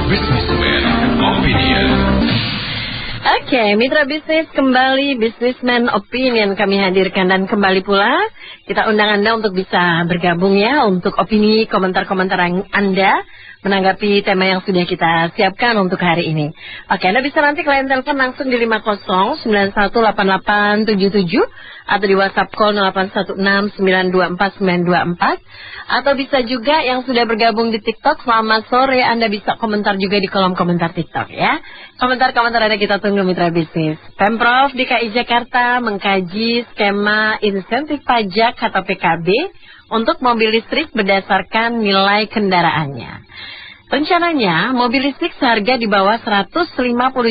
Businessman Opinion. Oke, mitra bisnis kembali Businessman Opinion kami hadirkan, dan kembali pula kita undang Anda untuk bisa bergabung ya, untuk opini komentar-komentar Anda menanggapi tema yang sudah kita siapkan untuk hari ini. Oke, Anda bisa nanti klien telepon langsung di 50918877 atau di WhatsApp call 0816924924, atau bisa juga yang sudah bergabung di TikTok, selamat sore, Anda bisa komentar juga di kolom komentar TikTok ya. Komentar-komentar Anda kita tunggu mitra bisnis. Pemprov DKI Jakarta mengkaji skema insentif pajak atau PKB untuk mobil listrik berdasarkan nilai kendaraannya. Rencananya mobil listrik seharga di bawah 150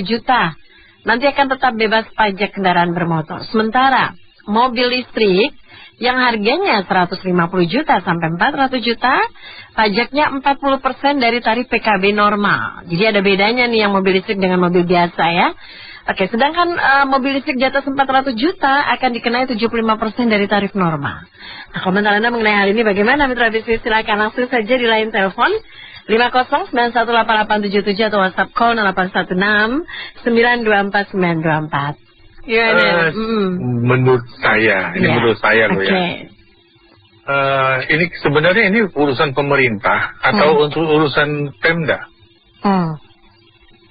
juta nanti akan tetap bebas pajak kendaraan bermotor. Sementara mobil listrik yang harganya 150 juta sampai 400 juta, pajaknya 40% dari tarif PKB normal. Jadi ada bedanya nih yang mobil listrik dengan mobil biasa ya. Oke, sedangkan mobil listrik di atas 400 juta akan dikenai 75% dari tarif normal. Nah, komentar Anda mengenai hal ini bagaimana mitra bisnis? Silakan langsung saja di line telepon 50918877 atau WhatsApp call 0816924924. Gimana? Menurut saya, menurut saya loh ya. Ini sebenarnya ini urusan pemerintah atau untuk urusan Pemda.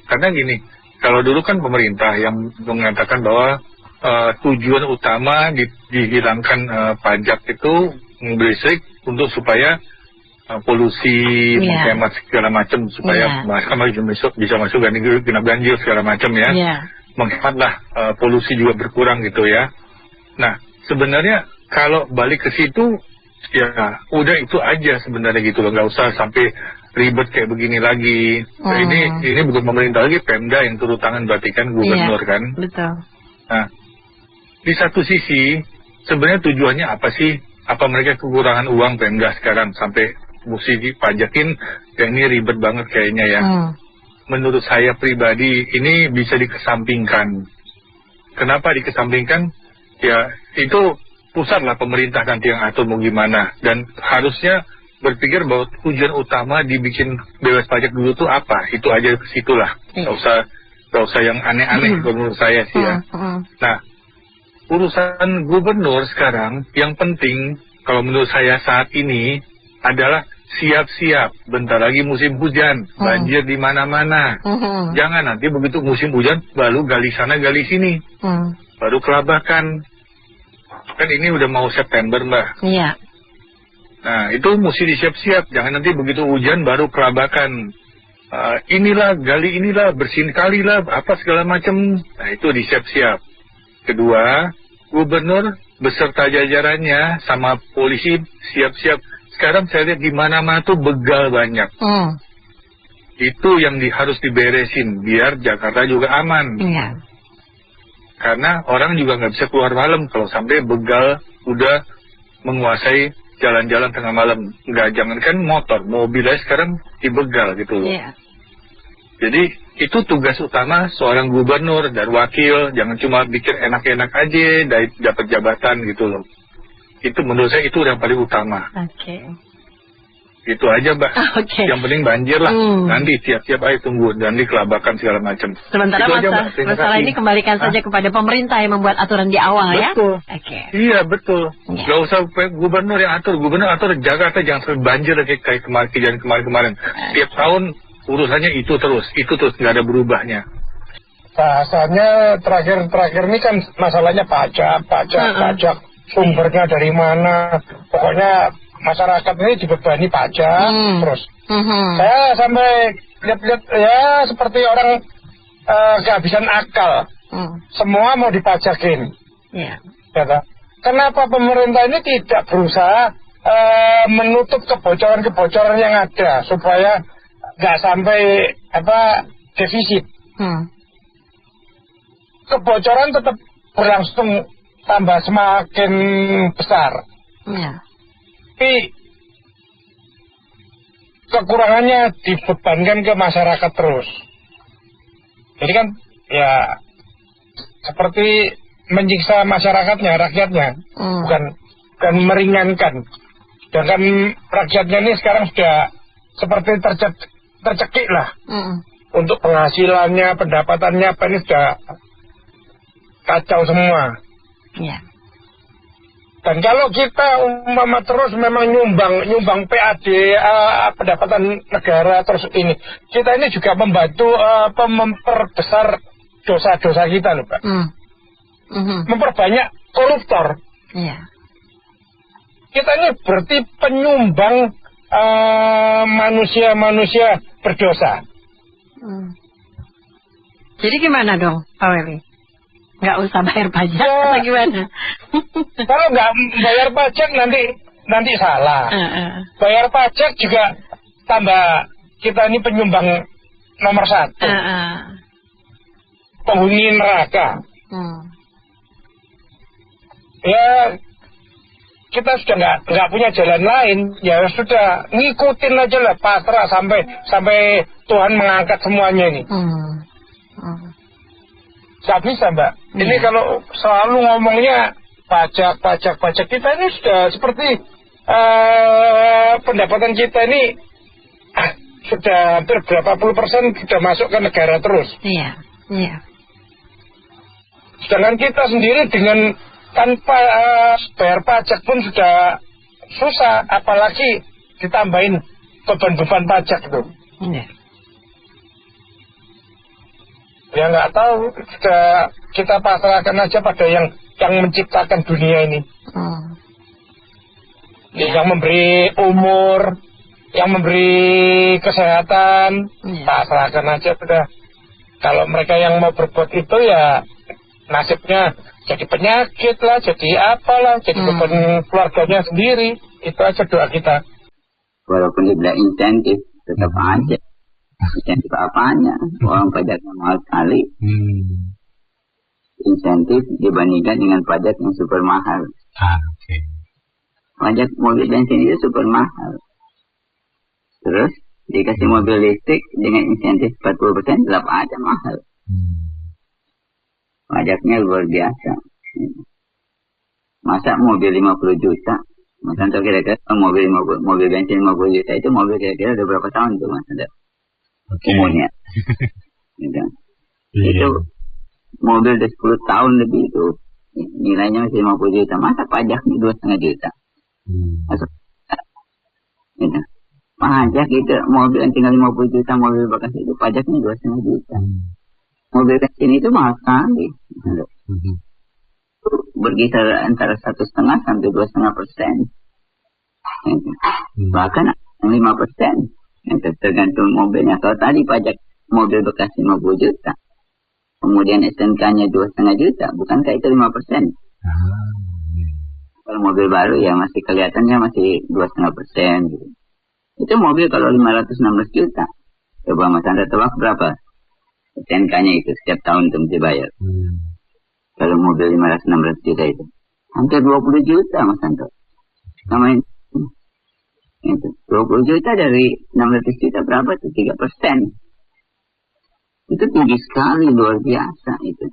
Karena gini, kalau dulu kan pemerintah yang mengatakan bahwa tujuan utama dihilangkan pajak itu mobil listrik untuk supaya polusi, hemat segala macam, supaya bisa masuk genap ganjil segala macam ya. Menghematlah polusi juga berkurang gitu ya. Nah sebenarnya kalau balik ke situ ya udah itu aja sebenarnya gitu loh, nggak usah sampai ribet kayak begini lagi. Ini bukan pemerintah lagi, Pemda yang turun tangan, berarti kan gubernur kan. Betul. Nah di satu sisi sebenarnya tujuannya apa sih? Apa mereka kekurangan uang Pemda sekarang sampai mesti dipajakin? Yang ini ribet banget kayaknya ya. Menurut saya pribadi ini bisa dikesampingkan. Kenapa dikesampingkan? Ya itu pusat lah, pemerintah nanti yang atur mau gimana. Dan harusnya berpikir bahwa tujuan utama dibikin bebas pajak dulu tuh apa? Itu aja ke situlah. Gak usah yang aneh-aneh menurut saya sih ya. Nah urusan gubernur sekarang yang penting kalau menurut saya saat ini adalah siap-siap, bentar lagi musim hujan, banjir di mana-mana. Jangan nanti begitu musim hujan baru gali sana gali sini, baru kelabakan. Kan ini udah mau September Mbak. Iya. Nah itu mesti disiap-siap, jangan nanti begitu hujan baru kelabakan. Inilah gali inilah, bersihin kali lah, apa segala macam. Nah itu disiap-siap. Kedua, gubernur beserta jajarannya sama polisi siap-siap. Sekarang saya lihat di mana-mana tuh begal banyak. Itu yang harus diberesin biar Jakarta juga aman. Karena orang juga nggak bisa keluar malam kalau sampai begal udah menguasai jalan-jalan tengah malam. Nggak, jangankan motor, mobilnya sekarang dibegal gitu loh. Jadi itu tugas utama seorang gubernur dan wakil. Jangan cuma bikin enak-enak aja dapat jabatan gitu loh. Itu menurut saya itu yang paling utama. Itu aja Mbak. Yang penting banjir lah. Nanti siap-siap aja tunggu, dan dikelabakan segala macam. Sementara masalah ini kembalikan saja kepada pemerintah yang membuat aturan di awal ya. Iya betul. Gak usah gubernur yang atur. Gubernur atur Jakarta jangan sampai banjir kayak kemarin. Tiap tahun urusannya itu terus nggak ada berubahnya. Bahasanya terakhir ini kan masalahnya pajak. Sumbernya dari mana? Pokoknya masyarakat ini dibebani pajak terus. Saya sampai lihat-lihat ya seperti orang kehabisan akal. Semua mau dipajakin. Kenapa pemerintah ini tidak berusaha menutup kebocoran-kebocoran yang ada supaya nggak sampai defisit? Kebocoran tetap berlangsung, tambah semakin besar. Tapi kekurangannya dibebankan ke masyarakat terus. Jadi kan ya seperti menyiksa masyarakatnya, rakyatnya, bukan meringankan. Dan kan rakyatnya ini sekarang sudah seperti tercekik lah. Untuk penghasilannya, pendapatannya apa ini sudah kacau semua. Iya. Dan kalau kita umpama terus memang nyumbang PAD, pendapatan negara terus ini, kita ini juga membantu memperbesar dosa-dosa kita loh, Pak. Memperbanyak koruptor. Iya. Kita ini berarti penyumbang manusia-manusia berdosa. Jadi gimana dong, Pak Weli? Nggak usah bayar pajak atau gimana? Kalau nggak bayar pajak nanti salah. Bayar pajak juga tambah kita ini penyumbang nomor 1. Penghuni neraka. Ya kita sudah nggak punya jalan lain, ya sudah ngikutin aja lah, pasrah sampai Tuhan mengangkat semuanya ini. Gak bisa, Mbak. Ini kalau selalu ngomongnya pajak kita ini sudah seperti pendapatan kita ini sudah hampir berapa puluh persen sudah masuk ke negara terus. Iya. Sedangkan kita sendiri dengan tanpa bayar pajak pun sudah susah, apalagi ditambahin beban-beban pajak itu. Iya. Ya nggak tahu, kita pasrahkan aja pada yang menciptakan dunia ini. Yang memberi umur, yang memberi kesehatan, pasrahkan aja sudah. Kalau mereka yang mau berbuat itu ya nasibnya jadi penyakit lah, jadi apalah, jadi beban keluarganya sendiri. Itu aja doa kita. Walaupun tidak insentif, tetap aja. Insentif apanya? Orang pajaknya mahal sekali. Insentif dibandingkan dengan pajak yang super mahal. Pajak mobil bensin itu super mahal. Terus dikasih mobil listrik dengan insentif 40%, tetap aja mahal. Pajaknya luar biasa. Masa mobil 50 juta? Mas Anto kira-kira mobil bensin 50 juta itu mobil kira-kira udah berapa tahun tuh Mas Anto? Umurnya. Gitu. Itu mobil udah 10 tahun lebih itu. Nilainya masih 50 juta. Masa pajaknya 2,5 juta? Masuk. Gitu. Pajak itu mobil yang tinggal 50 juta, mobil bekas itu pajaknya 2,5 juta. Mobil bensin itu mahal sekali. Berkisar antara 1,5 sampai 2,5%. Bahkan 5%. Itu tergantung mobilnya. Kalau tadi pajak mobil bekas 50 juta, kemudian SNK-nya 2,5 juta, bukankah itu 5%? Kalau mobil baru ya masih kelihatannya masih 2,5%. Gitu. Itu mobil kalau 516 juta. Coba Mas Anda tebak berapa SNK-nya itu setiap tahun itu mesti bayar. Kalau mobil 516 juta itu hampir 20 juta Mas Anda. Namanya itu 20 juta dari 600 juta berapa itu? 3%. Itu tinggi sekali, luar biasa itu.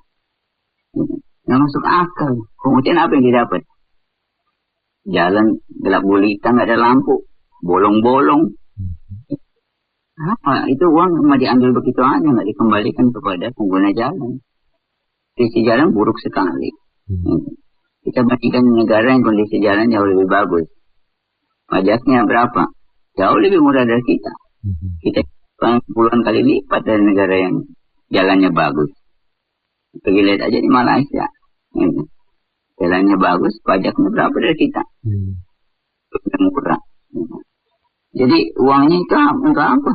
Nggak masuk akal. Kemudian apa yang didapat? Jalan gelap gulita, nggak ada lampu, bolong-bolong. Apa? Itu uang cuma diambil begitu aja, nggak dikembalikan kepada pengguna jalan. Kondisi jalan buruk sekali. Kita bandingkan negara yang kondisi jalan jauh lebih bagus. Pajaknya berapa? Jauh lebih murah dari kita. Kita puluhan kali lipat dari negara yang jalannya bagus. Pergi lihat aja di Malaysia. Jalannya bagus, pajaknya berapa dari kita? Lebih murah. Jadi uangnya itu untuk apa?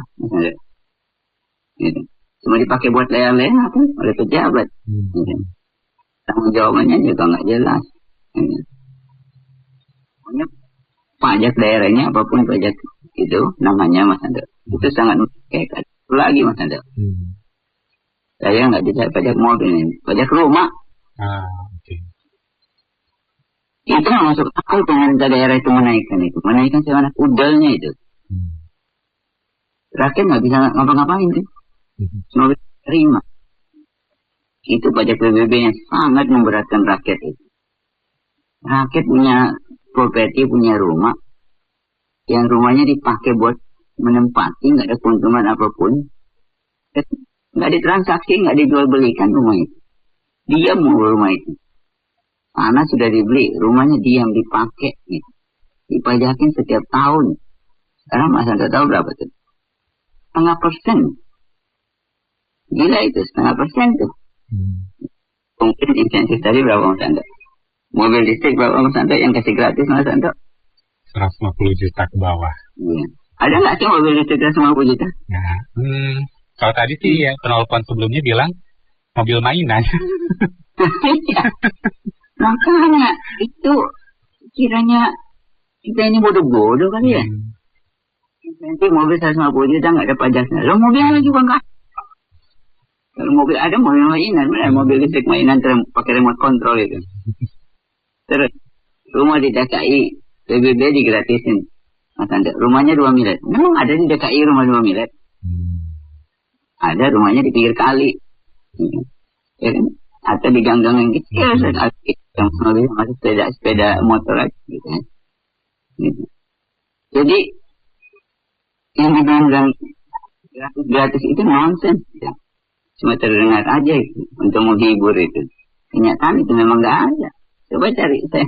Cuma dipakai buat leha-leha oleh pejabat. Tanggung jawabannya juga nggak jelas. Pajak daerahnya apapun pajak itu namanya Mas Ando. Itu sangat kayak lagi Mas Ando. Saya nggak bisa pajak mobil ini, pajak rumah. Itu nggak masuk akal pemerintah daerah itu menaikkan sebanyak udalnya itu. Rakyat nggak bisa ngapa-ngapain tuh. Cuma bisa terima. Itu pajak PBB yang sangat memberatkan rakyat itu. Rakyat punya properti, punya rumah, yang rumahnya dipakai buat menempati, nggak ada keuntungan apapun, nggak ditransaksi, nggak dijual belikan rumah itu. Diam rumah itu. Tanah sudah dibeli, rumahnya diam dipakai, gitu. Dipajakin setiap tahun. Sekarang Mas Anda tahu berapa tuh? 0,5%. Gila itu, 0,5% tuh. Mungkin insentif tadi berapa Mas Anda? Mobil listrik berapa Mas Anda yang kasih gratis Mas Anda? 150 juta ke bawah. Iya. Ada nggak sih mobil listrik 150 juta? Nah, kalau tadi sih ya penelpon sebelumnya bilang mobil mainan. Iya. Makanya itu kiranya kita ini bodoh-bodoh kali ya. Nanti mobil 150 juta nggak ada pajaknya. Lo mobilnya juga nggak. Kalau mobil ada mobil mainan, benar mobil listrik mainan pakai remote control itu. Terus rumah di DKI PBB digratisin. Mas Anda, rumahnya 2 miliar. Memang ada di DKI rumah 2 miliar. Ada rumahnya di pinggir kali. Ya kan? Atau di gang-gang yang kecil, yang mobil masih sepeda motor aja, gitu kan. Gitu. Jadi yang dibilang gratis itu nonsense, ya. Cuma terdengar aja itu, untuk menghibur itu. Kenyataan itu memang nggak ada. Coba cari, saya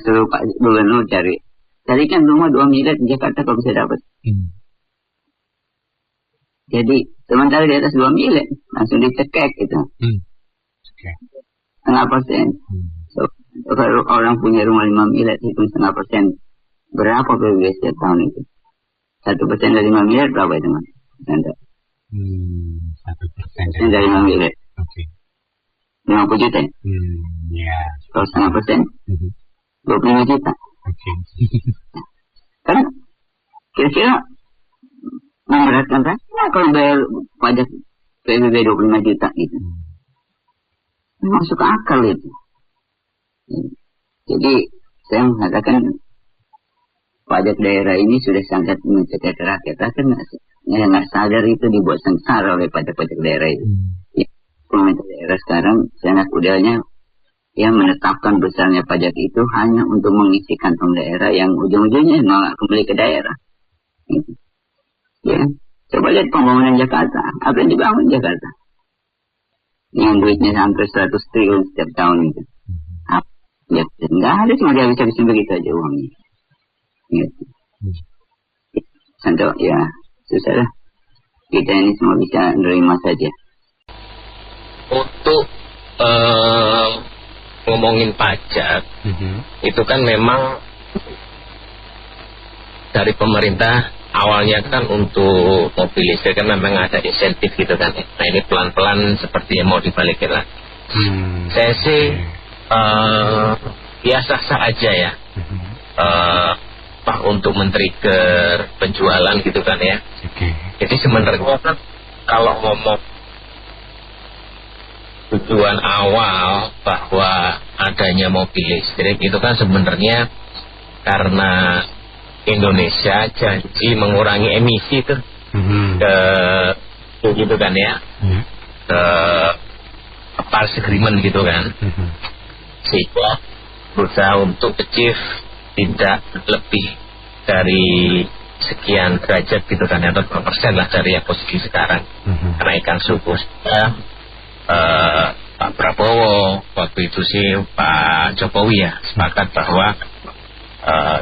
suruh Pak Gubernur carikan rumah 2 miliar di Jakarta kalau bisa dapat. Jadi sementara di atas 2 miliar langsung dicekek gitu. 0,5%. So, kalau orang punya rumah 5 miliar hitung 0,5%, berapa PBB setiap tahun itu? 1% dari 5 miliar berapa itu Mas? 1% dari 5 miliar. 50 juta ya? Kalau 0,5%, 25 juta. Karena kira-kira memberatkan kan? Nah, kalau bayar pajak PBB 25 juta gitu. Masuk akal itu. Jadi saya mengatakan pajak daerah ini sudah sangat mencegah rakyat. Rakyat nggak sadar itu dibuat sengsara oleh pajak-pajak daerah itu. Pemerintah daerah sekarang sangat udahnya yang menetapkan besarnya pajak itu hanya untuk mengisi kantong daerah yang ujung-ujungnya malah kembali ke daerah. Gitu. Ya, coba lihat pembangunan Jakarta. Apa yang dibangun Jakarta? Yang duitnya hampir 100 triliun setiap tahun itu. Ya, nggak ada, cuma dia bisa begitu aja uangnya. Gitu. Contoh, ya susah lah. Kita ini semua bisa menerima saja. Untuk ngomongin pajak, itu kan memang dari pemerintah awalnya kan untuk mobil listrik kan memang ada insentif gitu kan. Nah ini pelan-pelan sepertinya mau dibalikin lah. Saya sih ya sah-sah aja ya. Untuk men-trigger penjualan gitu kan ya. Jadi sebenarnya kan kalau ngomong tujuan awal bahwa adanya mobil listrik itu kan sebenarnya karena Indonesia janji mengurangi emisi tuh ke gitu kan ya, ke Paris Agreement gitu kan, sehingga berusaha untuk achieve tidak lebih dari sekian derajat gitu kan, atau berapa persen lah dari yang posisi sekarang, kenaikan suhu. Pak Prabowo waktu itu sih Pak Jokowi ya sepakat bahwa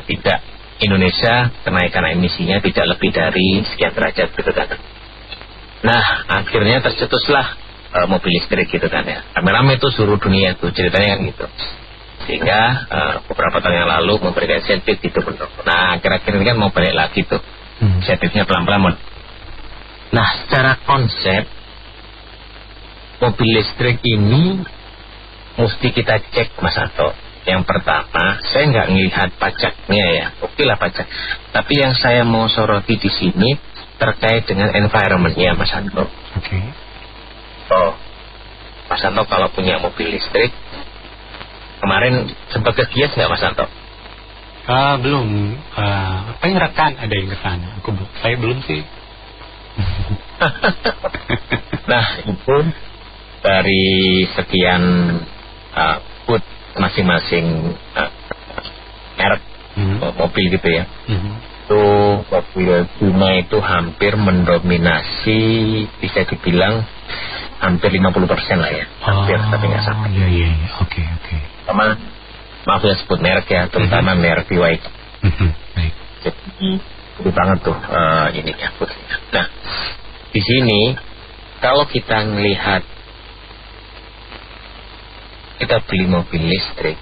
tidak Indonesia kenaikan emisinya tidak lebih dari sekian derajat gitu kan. Nah akhirnya tercetuslah mobil listrik gitu kan ya. Rame-rame itu seluruh dunia tuh ceritanya kan gitu. Sehingga beberapa tahun yang lalu memberikan insentif gitu benar. Nah akhir-akhir ini kan mau balik lagi tuh insentifnya pelan-pelan. Nah secara konsep mobil listrik ini mesti kita cek Mas Anto. Yang pertama, saya nggak ngelihat pajaknya ya, oke lah pajak. Tapi yang saya mau soroti di sini terkait dengan environment-nya Mas Anto. Mas Anto kalau punya mobil listrik, kemarin sempat ke Kias nggak Mas Anto? Belum. Apa yang rekan ada yang ke sana? Saya belum sih. Nah itu dari sekian masing-masing merek mobil gitu ya. itu mobil Cina itu hampir mendominasi, bisa dibilang hampir 50% lah ya, hampir tapi nggak sampai. Iya, oke. Sama, maaf ya sebut merek ya, terutama merek BYD. Baik. Jadi itu banget tuh ininya. Nah, di sini kalau kita melihat kita beli mobil listrik,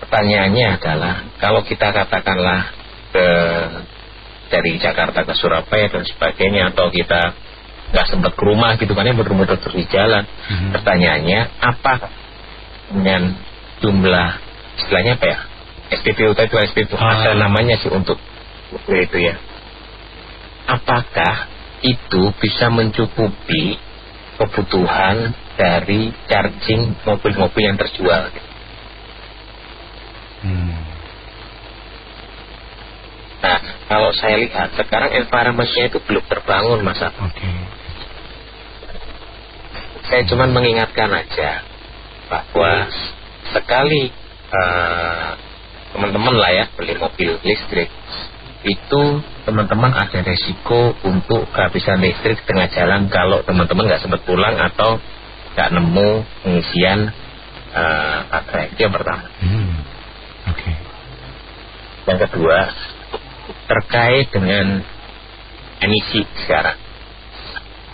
pertanyaannya adalah kalau kita katakanlah dari Jakarta ke Surabaya dan sebagainya, atau kita nggak sempat ke rumah gitu kan ya, muter-muter di jalan, pertanyaannya apa dengan jumlah istilahnya apa ya, SPBU ada namanya sih untuk itu ya, apakah itu bisa mencukupi kebutuhan dari charging mobil-mobil yang terjual? Nah, kalau saya lihat sekarang environment-nya itu belum terbangun, Mas. Saya cuma mengingatkan aja bahwa sekali teman-teman lah ya beli mobil listrik, itu teman-teman ada resiko untuk kehabisan listrik tengah jalan kalau teman-teman nggak sempat pulang atau nggak nemu pengisian baterai. Itu yang pertama. Yang kedua, terkait dengan emisi sekarang.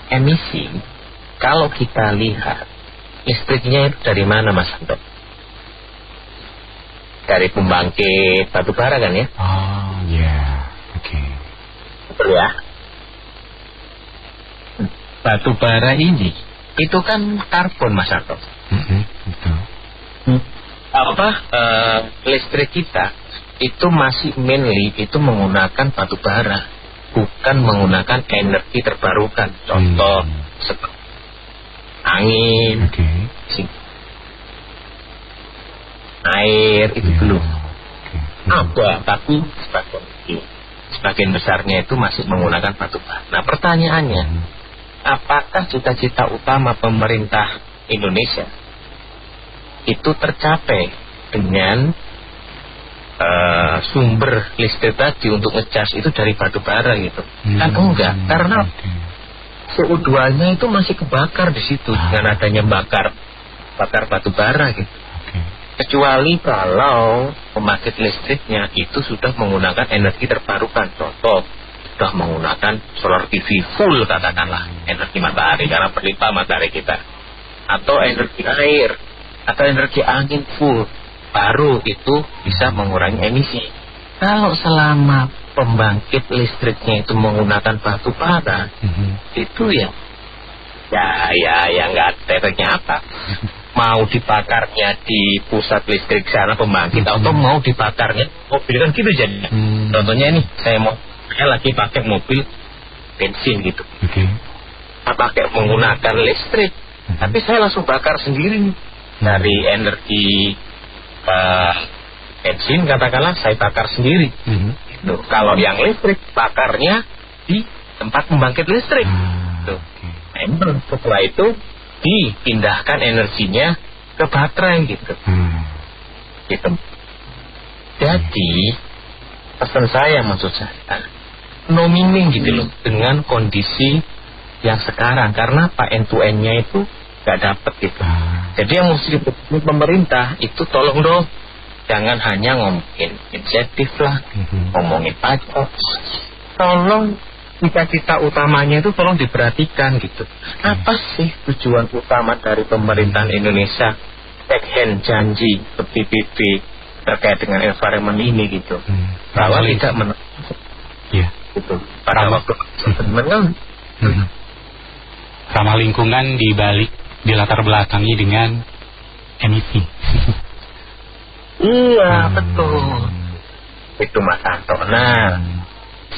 Emisi, kalau kita lihat listriknya itu dari mana, Mas Anto? Dari pembangkit batu bara kan ya? Betul ya? Batu bara ini itu kan karbon, Mas Anto. Betul. Listrik kita itu masih mainly itu menggunakan batu bara, bukan menggunakan energi terbarukan. Contoh seperti angin, air itu belum ada, tapi sebagian besarnya itu masih menggunakan batu bara. Nah, pertanyaannya, apakah cita-cita utama pemerintah Indonesia itu tercapai dengan sumber listrik tadi untuk ngecas itu dari batu bara gitu? Kan enggak, karena CO2-nya itu masih kebakar di situ dengan adanya bakar batu bara gitu. Kecuali kalau pembangkit listriknya itu sudah menggunakan energi terbarukan, contoh sudah menggunakan solar PV full katakanlah, energi matahari karena berlimpah matahari kita, atau energi air atau energi angin full, baru itu bisa mengurangi emisi. Kalau selama pembangkit listriknya itu menggunakan batu bara, itu ya nggak ada efeknya apa. Mau dibakarnya di pusat listrik sana pembangkit, atau mau dibakarnya mobil kan gitu jadinya. Contohnya ini, saya lagi pakai mobil bensin gitu, pakai menggunakan listrik, tapi saya langsung bakar sendiri dari energi bensin katakanlah, saya bakar sendiri. Kalau yang listrik bakarnya di tempat pembangkit listrik. Setelah itu dipindahkan energinya ke baterai gitu. Jadi pesan saya, maksud saya, no meaning gitu loh dengan kondisi yang sekarang, karena Pak end-to-end-nya itu gak dapet gitu. Jadi yang mesti dibutuhkan pemerintah itu tolong dong, jangan hanya ngomongin insentif lah, ngomongin pajak, tolong cita-cita utamanya itu tolong diperhatikan gitu. Apa sih tujuan utama dari pemerintahan Indonesia second janji ke PBB terkait dengan environment ini gitu? Bahwa tidak gitu. Pada waktu ramah lingkungan di latar belakangi dengan emisi. Iya, betul. Itu Mas Anto. Nah,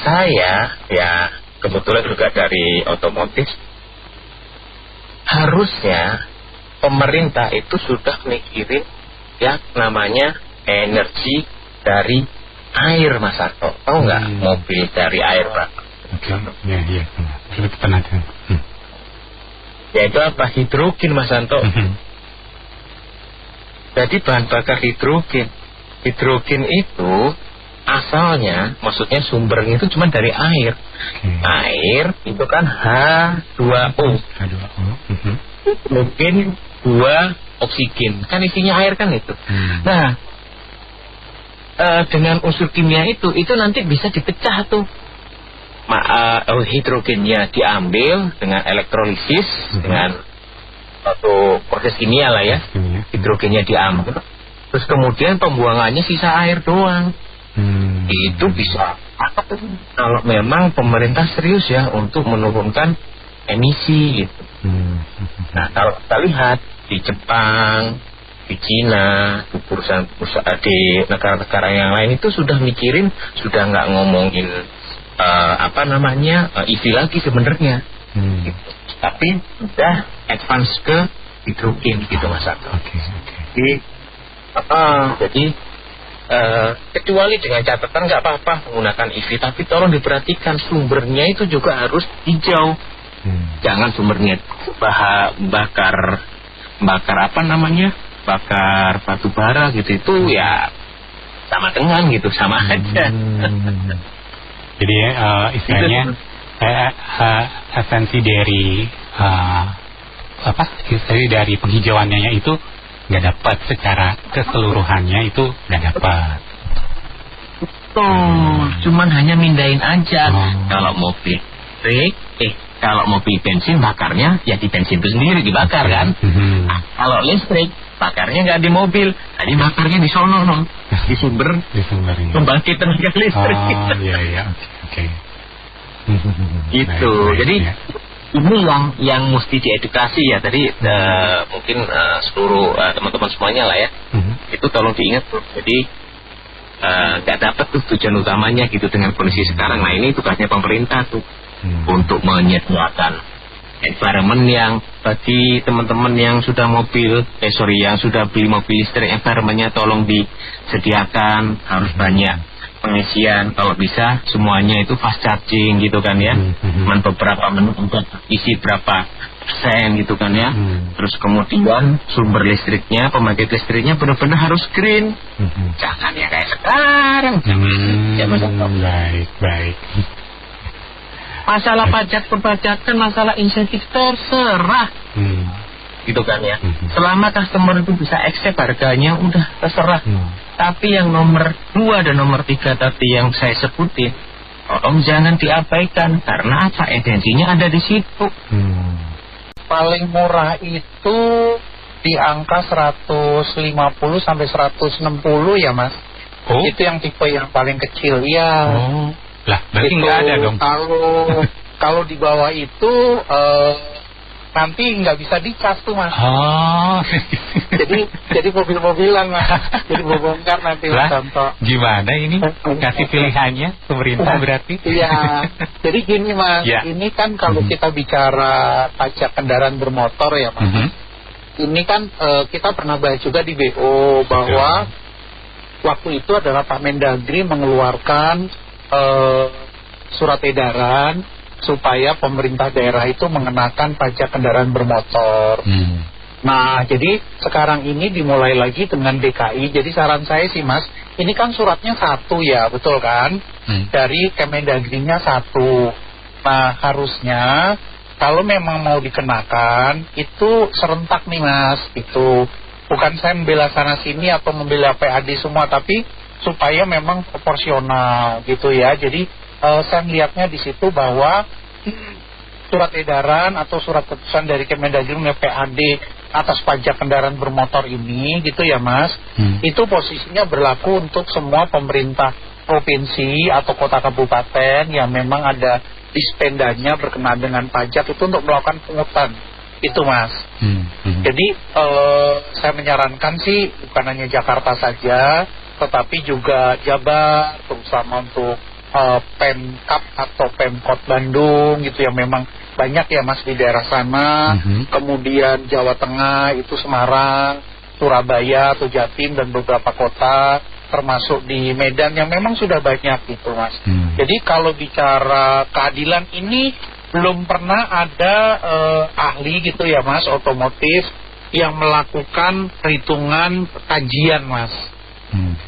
saya ya kebetulan juga dari otomotif, harusnya pemerintah itu sudah mikirin yang namanya energi dari air, Mas Anto. Tahu nggak mobil dari air, Pak? Iya. Tenaga. Yaitu apa? Hidrogen, Mas Anto. Jadi bahan bakar hidrogen. Hidrogen itu asalnya, maksudnya sumbernya itu cuma dari air. Air itu kan H2O. Mungkin 2 oksigen. Kan isinya air kan itu. Nah, dengan unsur kimia itu nanti bisa dipecah tuh. Hidrogennya diambil dengan elektrolisis, dengan satu proses kimia lah ya. Hidrogennya diambil, terus kemudian pembuangannya sisa air doang. Itu bisa kalau memang pemerintah serius ya untuk menurunkan emisi gitu. Nah, kalau kita lihat di Jepang, di Cina, di perusahaan-perusahaan di negara-negara yang lain itu sudah mikirin, sudah nggak ngomongin EV lagi sebenarnya, gitu. Tapi sudah advance ke hidrogen gitu Mas Arto. Jadi kecuali dengan catatan nggak apa-apa menggunakan EV, tapi tolong diperhatikan sumbernya itu juga harus hijau. Jangan sumbernya bakar batu bara gitu, itu ya sama dengan gitu, sama aja. Jadi istilahnya esensi dari dari penghijauannya itu nggak dapat secara keseluruhannya, itu nggak dapat. Cuman hanya mindahin aja. Kalau mobil listrik, kalau mobil bensin bakarnya ya di bensin itu sendiri dibakar kan. Kalau listrik bakarnya nggak di mobil, tadi bakarnya di sono di sumber pembangkit tenaga listrik. Iya, oke. Gitu. Jadi ini yang mesti diedukasi ya tadi. Mungkin seluruh teman-teman semuanya lah ya. Itu tolong diingat tuh. Jadi nggak dapat tuh tujuan utamanya gitu dengan kondisi sekarang. Nah, ini tugasnya pemerintah tuh untuk menyediakan environment yang bagi teman-teman yang sudah yang sudah beli mobil listrik, environmentnya tolong disediakan, harus banyak pengisian, kalau bisa semuanya itu fast charging gitu kan ya. Beberapa menit untuk isi berapa persen gitu kan ya. Terus kemudian sumber listriknya, pembangkit listriknya benar-benar harus green. Jangan ya kayak sekarang. Baik. Masalah pajak perpajakan, masalah insentif terserah. Gitu kan ya. Selama customer itu bisa accept harganya, udah terserah. Tapi yang nomor 2 dan nomor 3 tadi yang saya sebutin, tolong jangan diabaikan. Karena apa? Esensinya ada di situ. Paling murah itu di angka 150 sampai 160 ya Mas. Itu yang tipe yang paling kecil ya. Lah, berarti nggak ada dong. Kalau di bawah itu nanti nggak bisa dicas tuh Mas. Jadi mobil-mobilan Mas. Jadi bongkar nanti Mas Santo. Gimana ini? Kasih pilihannya pemerintah berarti? Iya. Jadi gini Mas, ini kan kalau kita bicara pajak kendaraan bermotor ya Mas. Ini kan kita pernah bahas juga di BO bahwa waktu itu adalah Pak Mendagri mengeluarkan surat edaran supaya pemerintah daerah itu mengenakan pajak kendaraan bermotor. Nah, jadi sekarang ini dimulai lagi dengan DKI. Jadi saran saya sih Mas, ini kan suratnya 1 ya, betul kan? Dari Kemendagrinya 1. Nah, harusnya kalau memang mau dikenakan itu serentak nih Mas. Itu bukan saya membela sana sini atau membela PAD semua, tapi supaya memang proporsional gitu ya. Jadi saya melihatnya di situ bahwa surat edaran atau surat keputusan dari Kemendagri PAD atas pajak kendaraan bermotor ini gitu ya Mas, itu posisinya berlaku untuk semua pemerintah provinsi atau kota kabupaten yang memang ada dispendanya berkenaan dengan pajak itu untuk melakukan pungutan itu Mas. Jadi saya menyarankan sih bukan hanya Jakarta saja, tetapi juga Jabar, terutama untuk Pemkab atau Pemkot Bandung gitu yang memang banyak ya Mas di daerah sana. Kemudian Jawa Tengah itu Semarang, Surabaya atau Jatim dan beberapa kota, termasuk di Medan yang memang sudah banyak gitu Mas. Jadi kalau bicara keadilan ini belum pernah ada ahli gitu ya Mas otomotif yang melakukan perhitungan kajian Mas.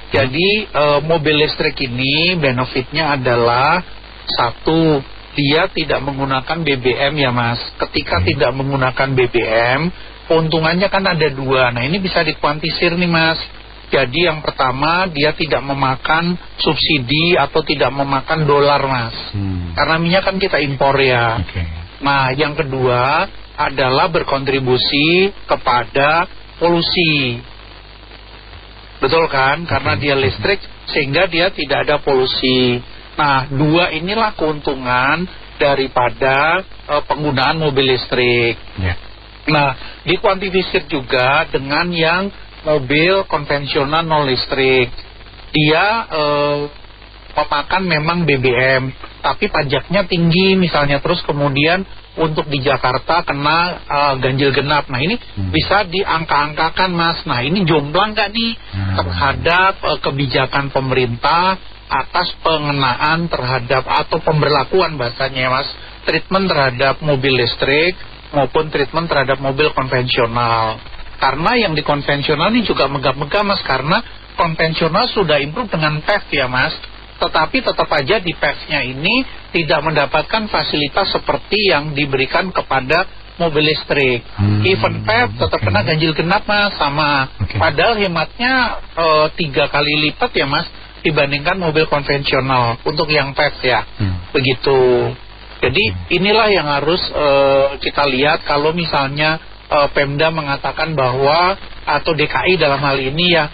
Jadi mobil listrik ini benefitnya adalah satu, dia tidak menggunakan BBM ya Mas. Ketika tidak menggunakan BBM, keuntungannya kan ada dua. Nah ini bisa dikuantisir nih Mas. Jadi yang pertama, dia tidak memakan subsidi atau tidak memakan dolar Mas. Karena minyak kan kita impor ya. Nah yang kedua adalah berkontribusi kepada polusi. Betul kan? Karena dia listrik sehingga dia tidak ada polusi. Nah, dua inilah keuntungan daripada penggunaan mobil listrik. Nah, dikuantifikasi juga dengan yang mobil konvensional non listrik. Dia memakan memang BBM, tapi pajaknya tinggi misalnya, terus kemudian untuk di Jakarta kena ganjil genap. Nah ini bisa diangka-angkakan Mas. Nah ini jomplang nggak nih terhadap kebijakan pemerintah atas pengenaan terhadap atau pemberlakuan bahasanya Mas, treatment terhadap mobil listrik maupun treatment terhadap mobil konvensional. Karena yang di konvensional ini juga megah-megah Mas, karena konvensional sudah improve dengan PEV ya Mas. Tetapi tetap aja di PEV-nya ini tidak mendapatkan fasilitas seperti yang diberikan kepada mobil listrik. Even PEV tetap kena ganjil genap Mas, sama. Padahal hematnya 3 kali lipat ya Mas dibandingkan mobil konvensional untuk yang PEV ya. Begitu. Jadi inilah yang harus kita lihat kalau misalnya Pemda mengatakan bahwa atau DKI dalam hal ini ya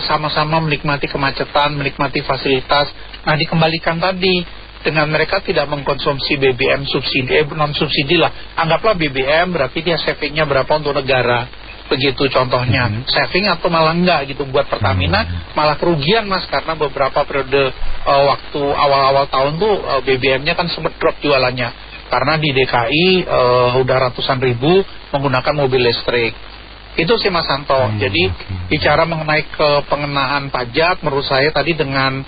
sama-sama menikmati kemacetan, menikmati fasilitas. Nah dikembalikan tadi, dengan mereka tidak mengkonsumsi BBM subsidi, non subsidi lah. Anggaplah BBM berarti dia savingnya berapa untuk negara. Begitu contohnya, saving atau malah enggak gitu. Buat Pertamina malah kerugian Mas, karena beberapa periode waktu awal-awal tahun tuh BBM-nya kan sempat drop jualannya. Karena di DKI udah ratusan ribu menggunakan mobil listrik. Itu sih Mas Santo. Jadi bicara mengenai pengenaan pajak, menurut saya tadi dengan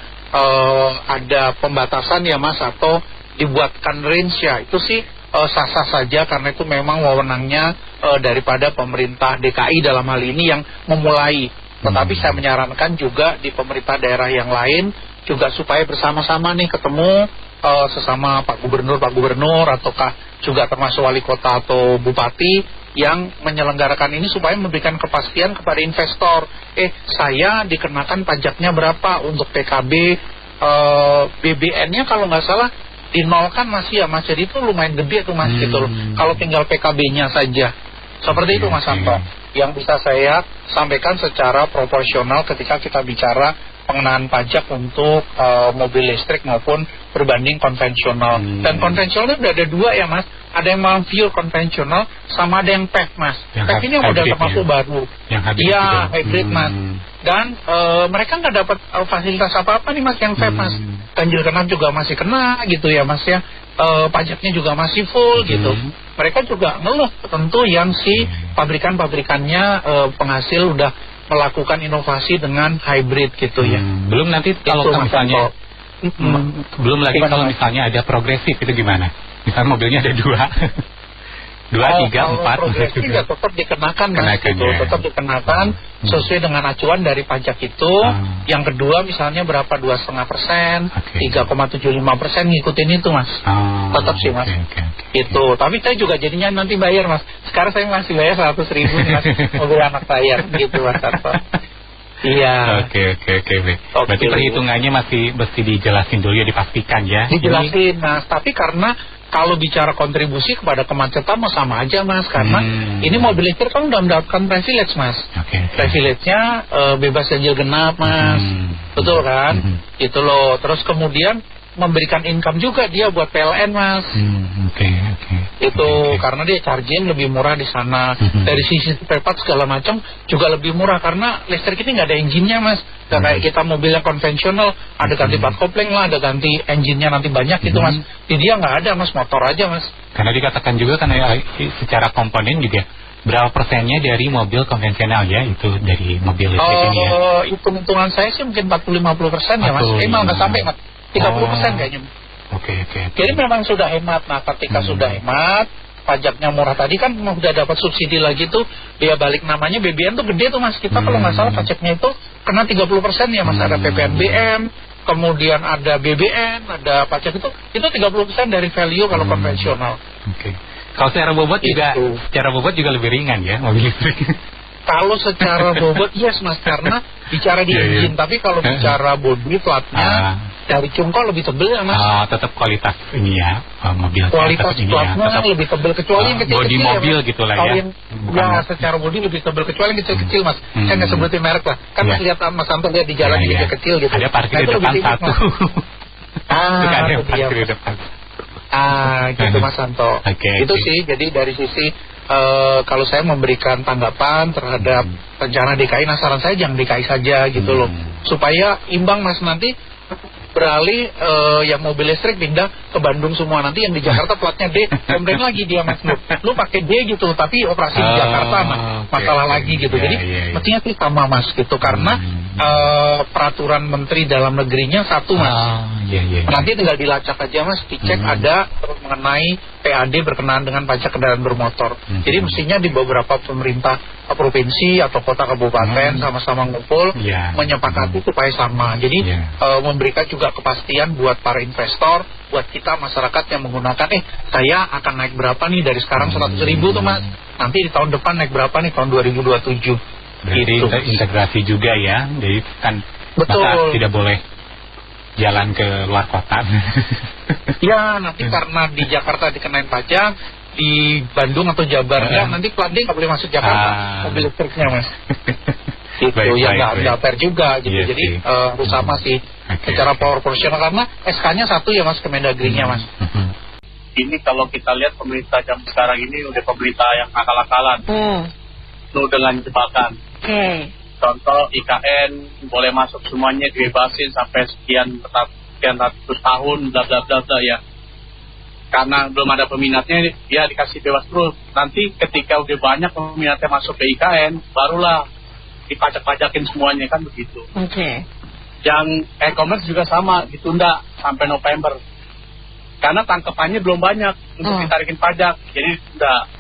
ada pembatasan ya Mas, atau dibuatkan range ya, itu sih sah-sah saja, karena itu memang wewenangnya daripada pemerintah DKI dalam hal ini yang memulai. Tetapi saya menyarankan juga di pemerintah daerah yang lain juga supaya bersama-sama nih ketemu sesama Pak Gubernur ataukah juga termasuk wali kota atau bupati yang menyelenggarakan ini supaya memberikan kepastian kepada investor. Saya dikenakan pajaknya berapa untuk PKB, BBN-nya kalau nggak salah dinolkan masih ya Mas, jadi itu lumayan gede tuh Mas gitu loh. Kalau tinggal PKB-nya saja. Seperti itu Mas Santo yang bisa saya sampaikan secara proporsional ketika kita bicara pengenaan pajak untuk mobil listrik maupun berbanding konvensional. Dan konvensional itu ada dua ya Mas. Ada yang pure konvensional sama ada yang PEV Mas. PEV ini yang model termasuk baru. Iya, hybrid Mas. Dan mereka nggak dapat fasilitas apa-apa nih Mas yang PEV Mas. Ganjil genap juga masih kena gitu ya Mas ya. Pajaknya juga masih full gitu. Mereka juga ngeluh tentu yang si pabrikan-pabrikannya penghasil udah melakukan inovasi dengan hybrid gitu ya. Belum nanti kalau misalnya belum lagi kalau misalnya ada progresif itu gimana? Misalnya mobilnya ada 2 2, 3, 4 progresif ya tetap dikenakan Mas gitu. Tetap dikenakan sesuai dengan acuan dari pajak itu. Yang kedua misalnya berapa 2,5%, 3,75% ngikutin itu Mas. Tetap sih Mas. Itu. Tapi saya juga jadinya nanti bayar Mas. Sekarang saya masih bayar 100.000 Mas mobil anak saya gitu Mas. Iya. Oke. Berarti perhitungannya masih mesti dijelasin dulu ya, dipastikan ya. Dijelasin Mas. Tapi karena kalau bicara kontribusi kepada kemacetan mau sama aja Mas, karena ini mobil listrik kan udah mendapatkan privilege Mas. Privilege-nya bebas ganjil genap Mas. Betul kan? Itu loh. Terus kemudian memberikan income juga dia buat PLN Mas. Itu karena dia charging lebih murah di sana. Dari sisi spare part segala macam juga lebih murah karena listrik ini nggak ada engine-nya Mas. Gak kayak kita mobilnya konvensional, ada ganti part kopling lah, ada ganti engine-nya nanti banyak gitu Mas. Di dia nggak ada Mas, motor aja Mas. Karena dikatakan juga kan secara komponen juga berapa persennya dari mobil konvensional ya, itu dari mobil listrik ini ya. Hitung-hitungan saya sih mungkin 40-50% ya Mas. Malah nggak sampai Mas, 30% kayaknya. Oke. Jadi memang sudah hemat. Nah ketika sudah hemat, pajaknya murah tadi kan udah dapat subsidi lagi tuh, dia balik namanya BBM tuh gede tuh Mas. Kita kalau nggak salah pajaknya itu kena 30% ya Mas. Ada PPNBM, kemudian ada BBM, ada pajak itu 30% dari value kalau konvensional. Oke. Kalau secara bobot juga lebih ringan ya mobil listrik. Kalau secara bobot yes Mas, karena bicara di engine, tapi kalau bicara body platnya dari cungkol lebih tebel ya Mas. Tetap kualitas ini ya mobil. Kualitas platnya lebih tebel kecuali yang kecil-kecil. Body mobil ya, gitu lah ya. Ya secara body lebih tebel kecuali yang kecil-kecil Mas. Saya nggak sebutin merek lah. Kan lihat Mas Santo lihat di jalan juga kecil gitu. Ada parkir di depan satu. Ada yang parkir di depan. Gitu Mas Santo. Itu sih jadi dari sisi kalau saya memberikan tanggapan terhadap rencana DKI, saran saya jangan DKI saja gitu loh, supaya imbang Mas. Nanti beralih yang mobil listrik pindah ke Bandung semua, nanti yang di Jakarta platnya D, komplain lagi dia Mas, lu pakai D gitu tapi operasi di Jakarta masalah lagi gitu. Jadi mestinya sih sama Mas gitu, karena peraturan Menteri Dalam Negerinya satu Mas. Nanti tinggal dilacak aja Mas, dicek ada terus mengenai PAD berkenaan dengan pajak kendaraan bermotor. Jadi mestinya di beberapa pemerintah provinsi atau kota kabupaten sama-sama ngumpul menyepakati supaya sama. Jadi memberikan juga kepastian buat para investor, buat kita masyarakat yang menggunakan saya akan naik berapa nih dari sekarang 100.000 tuh Mas, nanti di tahun depan naik berapa nih tahun 2027. Berarti gitu. integrasi juga ya, jadi kan maka tidak boleh jalan ke luar kota. Ya nanti karena di Jakarta dikenain pajak, di Bandung atau Jabar nanti plat D nggak boleh masuk Jakarta mobil listriknya Mas. Gitu ya, nggak fair juga gitu. Jadi harus sama sih secara proporsional, karena SK-nya satu ya Mas, Kemendagri-nya Mas. Ini kalau kita lihat pemerintah jam sekarang ini udah pemerintah yang akal-akalan, penuh dengan jebakan. Contoh IKN boleh masuk semuanya, dibebasin sampai sekian ratus tahun, bla bla bla bla ya. Karena belum ada peminatnya, dia dikasih bebas terus. Nanti ketika udah banyak peminatnya masuk ke IKN, barulah dipajak-pajakin semuanya, kan begitu. Yang e-commerce juga sama, ditunda sampai November. Karena tangkepannya belum banyak untuk ditarikin pajak, jadi ditunda.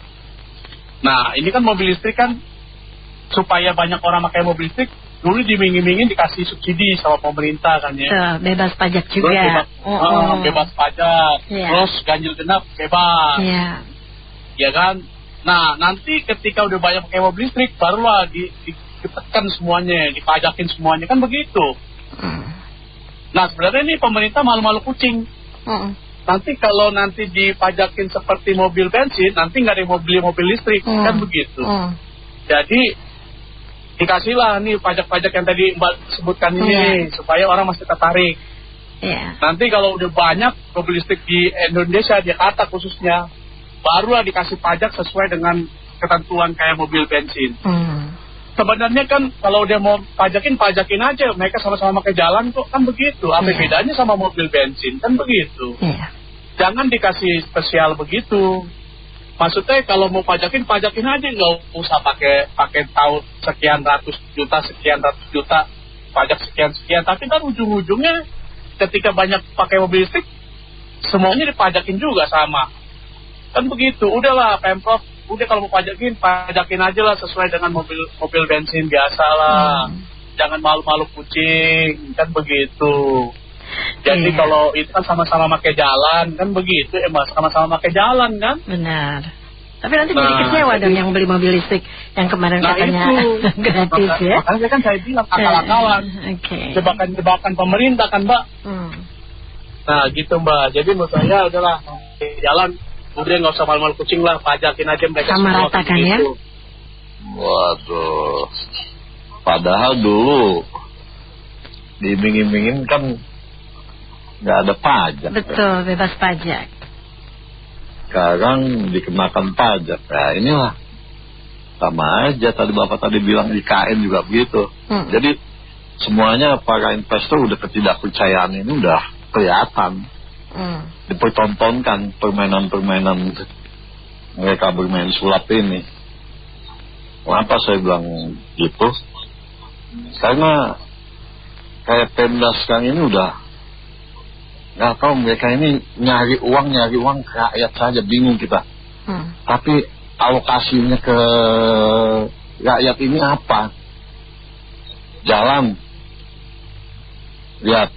Nah ini kan mobil listrik kan, supaya banyak orang pakai mobil listrik, dulu dimingin-mingin dikasih subsidi sama pemerintah kan ya. Bebas pajak juga. Bebas pajak, terus ganjil genap bebas. Ya kan. Nah nanti ketika udah banyak pakai mobil listrik, barulah ditekan semuanya, dipajakin semuanya, kan begitu. Nah sebenarnya ini pemerintah malu-malu kucing. Nanti kalau nanti dipajakin seperti mobil bensin, nanti nggak ada mobil listrik, kan begitu. Jadi dikasihlah nih pajak-pajak yang tadi Mbak sebutkan ini, supaya orang masih tertarik. Nanti kalau udah banyak mobil listrik di Indonesia, di Jakarta khususnya, barulah dikasih pajak sesuai dengan ketentuan kayak mobil bensin. Sebenarnya kan kalau dia mau pajakin aja, mereka sama-sama pakai jalan kok, kan begitu. Apa bedanya sama mobil bensin, kan begitu. Jangan dikasih spesial begitu. Maksudnya kalau mau pajakin aja, nggak usah pakai tahu sekian ratus juta pajak sekian. Tapi kan ujung-ujungnya ketika banyak pakai mobil listrik, semuanya dipajakin juga sama, kan begitu. Udahlah Pemprov, udah kalau mau pajakin aja lah sesuai dengan mobil bensin biasa lah. Jangan malu-malu kucing, kan begitu. Jadi kalau itu kan sama-sama pakai jalan, kan begitu sama-sama pakai jalan kan. Benar. Tapi nanti jadi kecewa dong yang beli mobil listrik yang kemarin katanya gratis ya. Makanya kan saya bilang akal-akalan. Jebakan pemerintah kan Mbak. Nah gitu Mbak. Jadi menurut saya udahlah jalan, udah nggak usah malu-malu kucing lah, pajakin aja mereka sama semua. Rata kan ya. Waduh. Padahal dulu diiming-imingin kan nggak ada pajak. Betul, bebas pajak. Sekarang dikenakan pajak. Nah inilah sama aja, tadi Bapak tadi bilang IKN juga begitu. Jadi semuanya para investor udah ketidakpercayaan ini udah kelihatan. Dipertontonkan permainan-permainan mereka bermain sulap ini. Kenapa saya bilang gitu? Karena kayak Pemda sekarang ini udah nggak tahu, mereka ini nyari uang ke rakyat saja, bingung kita. Tapi alokasinya ke rakyat ini apa? Jalan, lihat,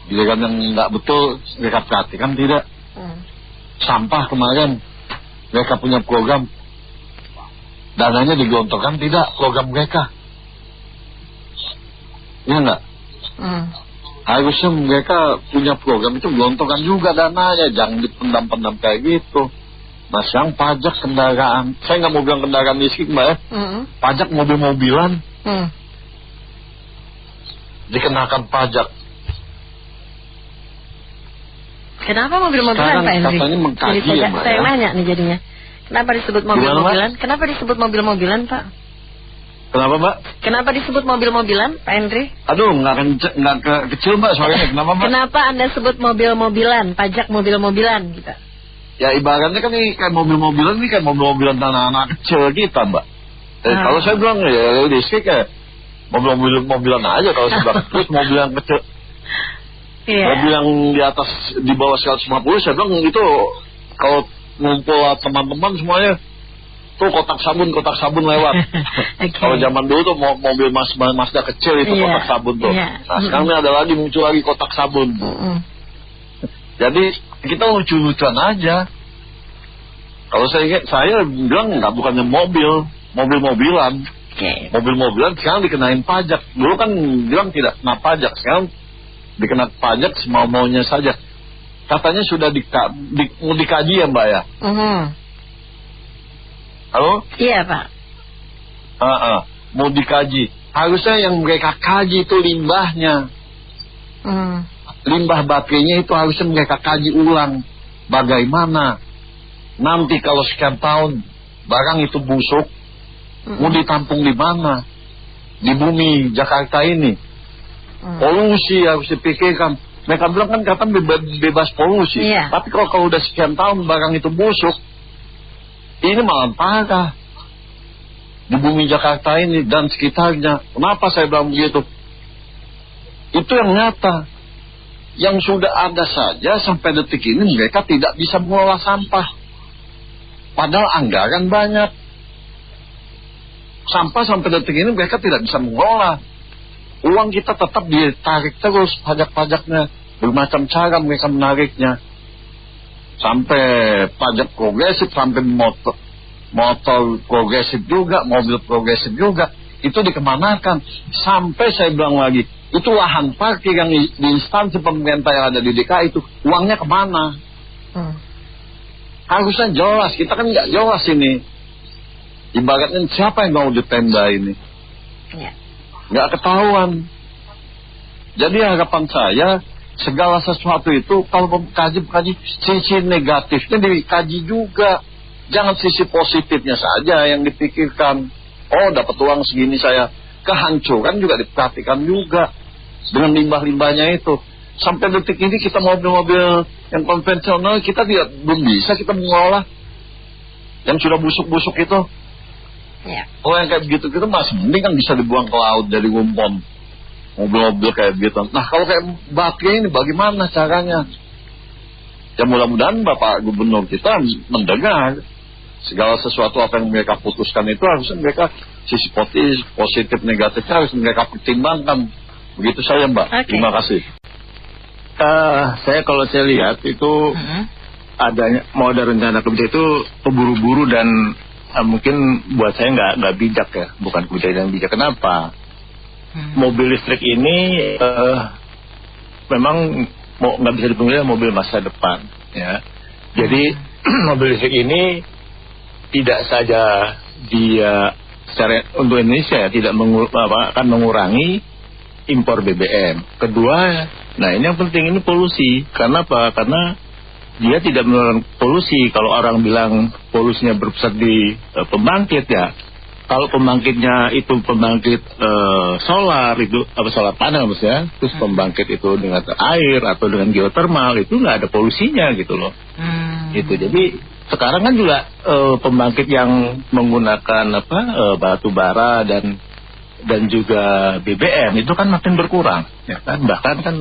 giliran yang nggak betul mereka perhatikan tidak. Sampah kemarin mereka punya program, dananya digelontorkan tidak program mereka, ya nggak? Harusnya mereka punya program itu gelontorkan juga dananya, jangan dipendam-pendam kayak gitu. Mas, yang pajak kendaraan, saya nggak mau bilang kendaraan listrik mbak ya, pajak mobil-mobilan dikenakan pajak. Kenapa mobil-mobilan Pak Henry? Katanya mengkaji ya mbak. Saya nanya nih jadinya, kenapa disebut mobil-mobilan? Kenapa disebut mobil-mobilan Pak? Kenapa mbak? Kenapa disebut mobil-mobilan Pak Henry? Aduh, nggak kecil mbak soalnya. Kenapa mbak? Kenapa Anda sebut mobil-mobilan, pajak mobil-mobilan gitu? Ya ibaratnya kan ini kayak mobil-mobilan, ini kayak mobil-mobilan anak-anak kecil kita mbak. Kalau saya bilang ya listrik kayak mobil-mobilan aja kalau saya bilang. Terus mobil yang kecil, mobil yang di atas di bawah 150, saya bilang itu kalau ngumpul teman-teman semuanya tuh kotak sabun lewat. Kalau zaman dulu tuh mobil Mazda kecil itu kotak sabun tuh. Nah sekarang ada lagi muncul lagi kotak sabun. Jadi kita lucu-lucuan aja. Kalau saya bilang nggak, bukannya mobil-mobilan. Mobil-mobilan sekarang dikenain pajak. Dulu kan bilang tidak kena pajak, sekarang dikena pajak semau-maunya saja. Katanya sudah mau dikaji ya mbak ya? Halo? Iya Pak. Mau dikaji. Harusnya yang mereka kaji itu limbahnya. Limbah baterainya itu harusnya mereka kaji ulang. Bagaimana nanti kalau sekian tahun barang itu busuk, mau ditampung di mana? Di bumi Jakarta ini. Polusi harus dipikirkan. Mereka bilang kan katanya bebas polusi. Tapi kalau udah sekian tahun barang itu busuk, ini malah parah di bumi Jakarta ini dan sekitarnya. Kenapa saya bilang begitu? Itu yang nyata. Yang sudah ada saja sampai detik ini mereka tidak bisa mengolah sampah. Padahal anggaran banyak. Sampah sampai detik ini mereka tidak bisa mengolah. Uang kita tetap ditarik terus pajak-pajaknya. Bermacam cara mereka menariknya. Sampai pajak progresif, sampai motor progresif juga, mobil progresif juga. Itu dikemanakan. Sampai saya bilang lagi, itu lahan parkir yang di instansi pemerintah yang ada di DKI itu, uangnya kemana? Harusnya jelas, kita kan nggak jelas ini. Ibaratnya siapa yang mau ditenda ini? Nggak ketahuan. Jadi harapan saya, segala sesuatu itu kalau mengkaji sisi negatifnya dikaji juga. Jangan sisi positifnya saja yang dipikirkan. Oh, dapat uang segini saya. Kehancuran juga diperhatikan juga dengan limbah-limbahnya itu. Sampai detik ini kita mobil-mobil yang konvensional kita belum bisa kita mengolah yang sudah busuk-busuk itu. Oh, yang kayak begitu-gitu masih mending kan bisa dibuang ke laut dari gumpon. Mobil-mobil kayak gitu. Nah kalau kayak baterai ini bagaimana caranya? Ya mudah-mudahan Bapak Gubernur kita mendengar segala sesuatu apa yang mereka putuskan itu harusnya mereka sisi positif negatifnya harus mereka pertimbangkan. Begitu saja Mbak. Terima kasih. Saya kalau saya lihat itu adanya mau ada rencana kebijakan itu keburu-buru dan mungkin buat saya nggak bijak ya, bukan kebijakan yang bijak. Kenapa? Mobil listrik ini memang nggak bisa dipungkiri mobil masa depan ya. Jadi mobil listrik ini tidak saja dia secara untuk Indonesia tidak akan mengurangi impor BBM. Kedua, nah ini yang penting ini polusi. Karena apa? Karena dia tidak menurunkan polusi. Kalau orang bilang polusinya berpusat di pembangkit ya. Kalau pembangkitnya itu pembangkit solar itu solar panel maksudnya, terus pembangkit itu dengan air atau dengan geotermal itu nggak ada polusinya gitu loh. Itu jadi sekarang kan juga pembangkit yang menggunakan batu bara dan juga BBM itu kan makin berkurang ya kan, bahkan kan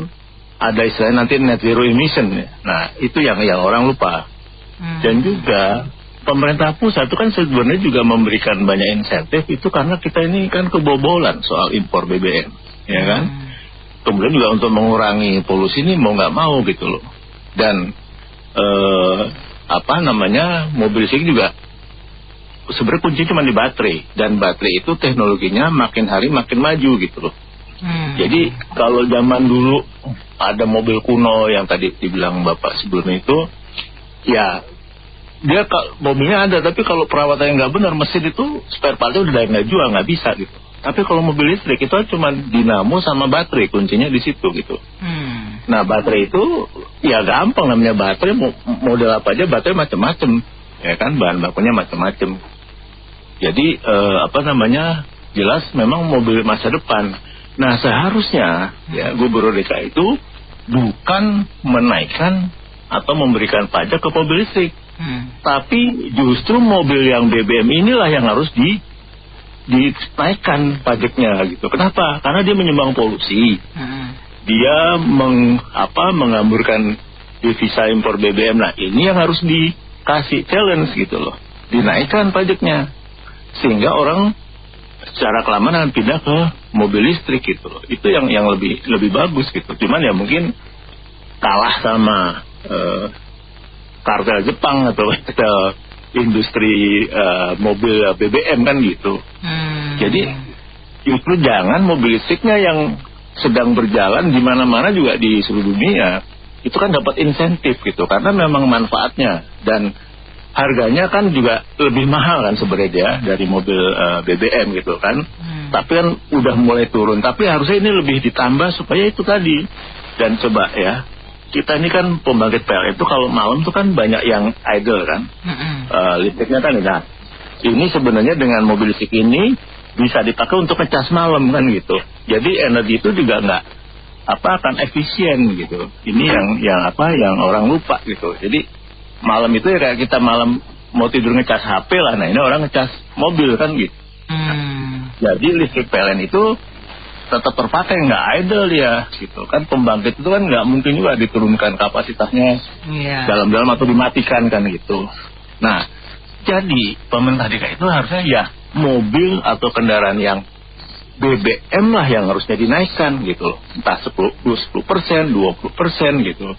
ada istilahnya nanti net zero emission ya. Nah itu yang orang lupa. Dan juga pemerintah pusat itu kan sebenarnya juga memberikan banyak insentif itu karena kita ini kan kebobolan soal impor BBM, ya kan? Kemudian juga untuk mengurangi polusi ini mau nggak mau gitu loh. Dan mobil listrik juga sebenarnya kuncinya cuma di baterai, dan baterai itu teknologinya makin hari makin maju gitu loh. Jadi kalau zaman dulu ada mobil kuno yang tadi dibilang Bapak sebelumnya itu, ya dia mobilnya ada, tapi kalau perawatannya nggak benar, mesin itu spare partnya udah nggak jual, nggak bisa gitu. Tapi kalau mobil listrik itu cuma dinamo sama baterai, kuncinya di situ gitu. Nah baterai itu ya gampang, namanya baterai, model apa aja baterai macam-macam, ya kan, bahan bakunya macam-macam. Jadi jelas memang mobil masa depan. Nah seharusnya ya Gubernur DKI itu bukan menaikkan atau memberikan pajak ke mobil listrik. Tapi justru mobil yang BBM inilah yang harus dinaikkan pajaknya gitu. Kenapa? Karena dia menyumbang polusi. Dia menghamburkan devisa impor BBM. Nah ini yang harus dikasih challenge gitu loh. Dinaikkan pajaknya. Sehingga orang secara kelamaan pindah ke mobil listrik gitu loh. Itu yang lebih bagus gitu. Cuman ya mungkin kalah sama kartel Jepang atau industri mobil BBM kan gitu. Jadi justru jangan mobil listriknya yang sedang berjalan di mana-mana juga di seluruh dunia itu kan dapat insentif gitu, karena memang manfaatnya dan harganya kan juga lebih mahal kan sebenarnya dari mobil BBM gitu kan. Tapi kan udah mulai turun, tapi harusnya ini lebih ditambah supaya itu tadi. Dan coba ya, kita ini kan pembangkit PLN itu kalau malam itu kan banyak yang idle kan, listriknya kan. Nah ini sebenarnya dengan mobil listrik ini bisa dipakai untuk ngecas malam kan gitu. Jadi energi itu juga nggak akan efisien gitu. Ini yang orang lupa gitu. Jadi malam itu ya kayak kita malam mau tidur ngecas HP lah. Nah ini orang ngecas mobil kan gitu. Jadi listrik PLN itu tetap terpakai, nggak idle ya gitu kan. Pembangkit itu kan nggak mungkin juga diturunkan kapasitasnya dalam-dalam atau dimatikan kan gitu. Nah jadi pemerintah DKI itu harusnya ya mobil atau kendaraan yang BBM lah yang harusnya dinaikkan gitu loh. Entah 10%, 20% gitu.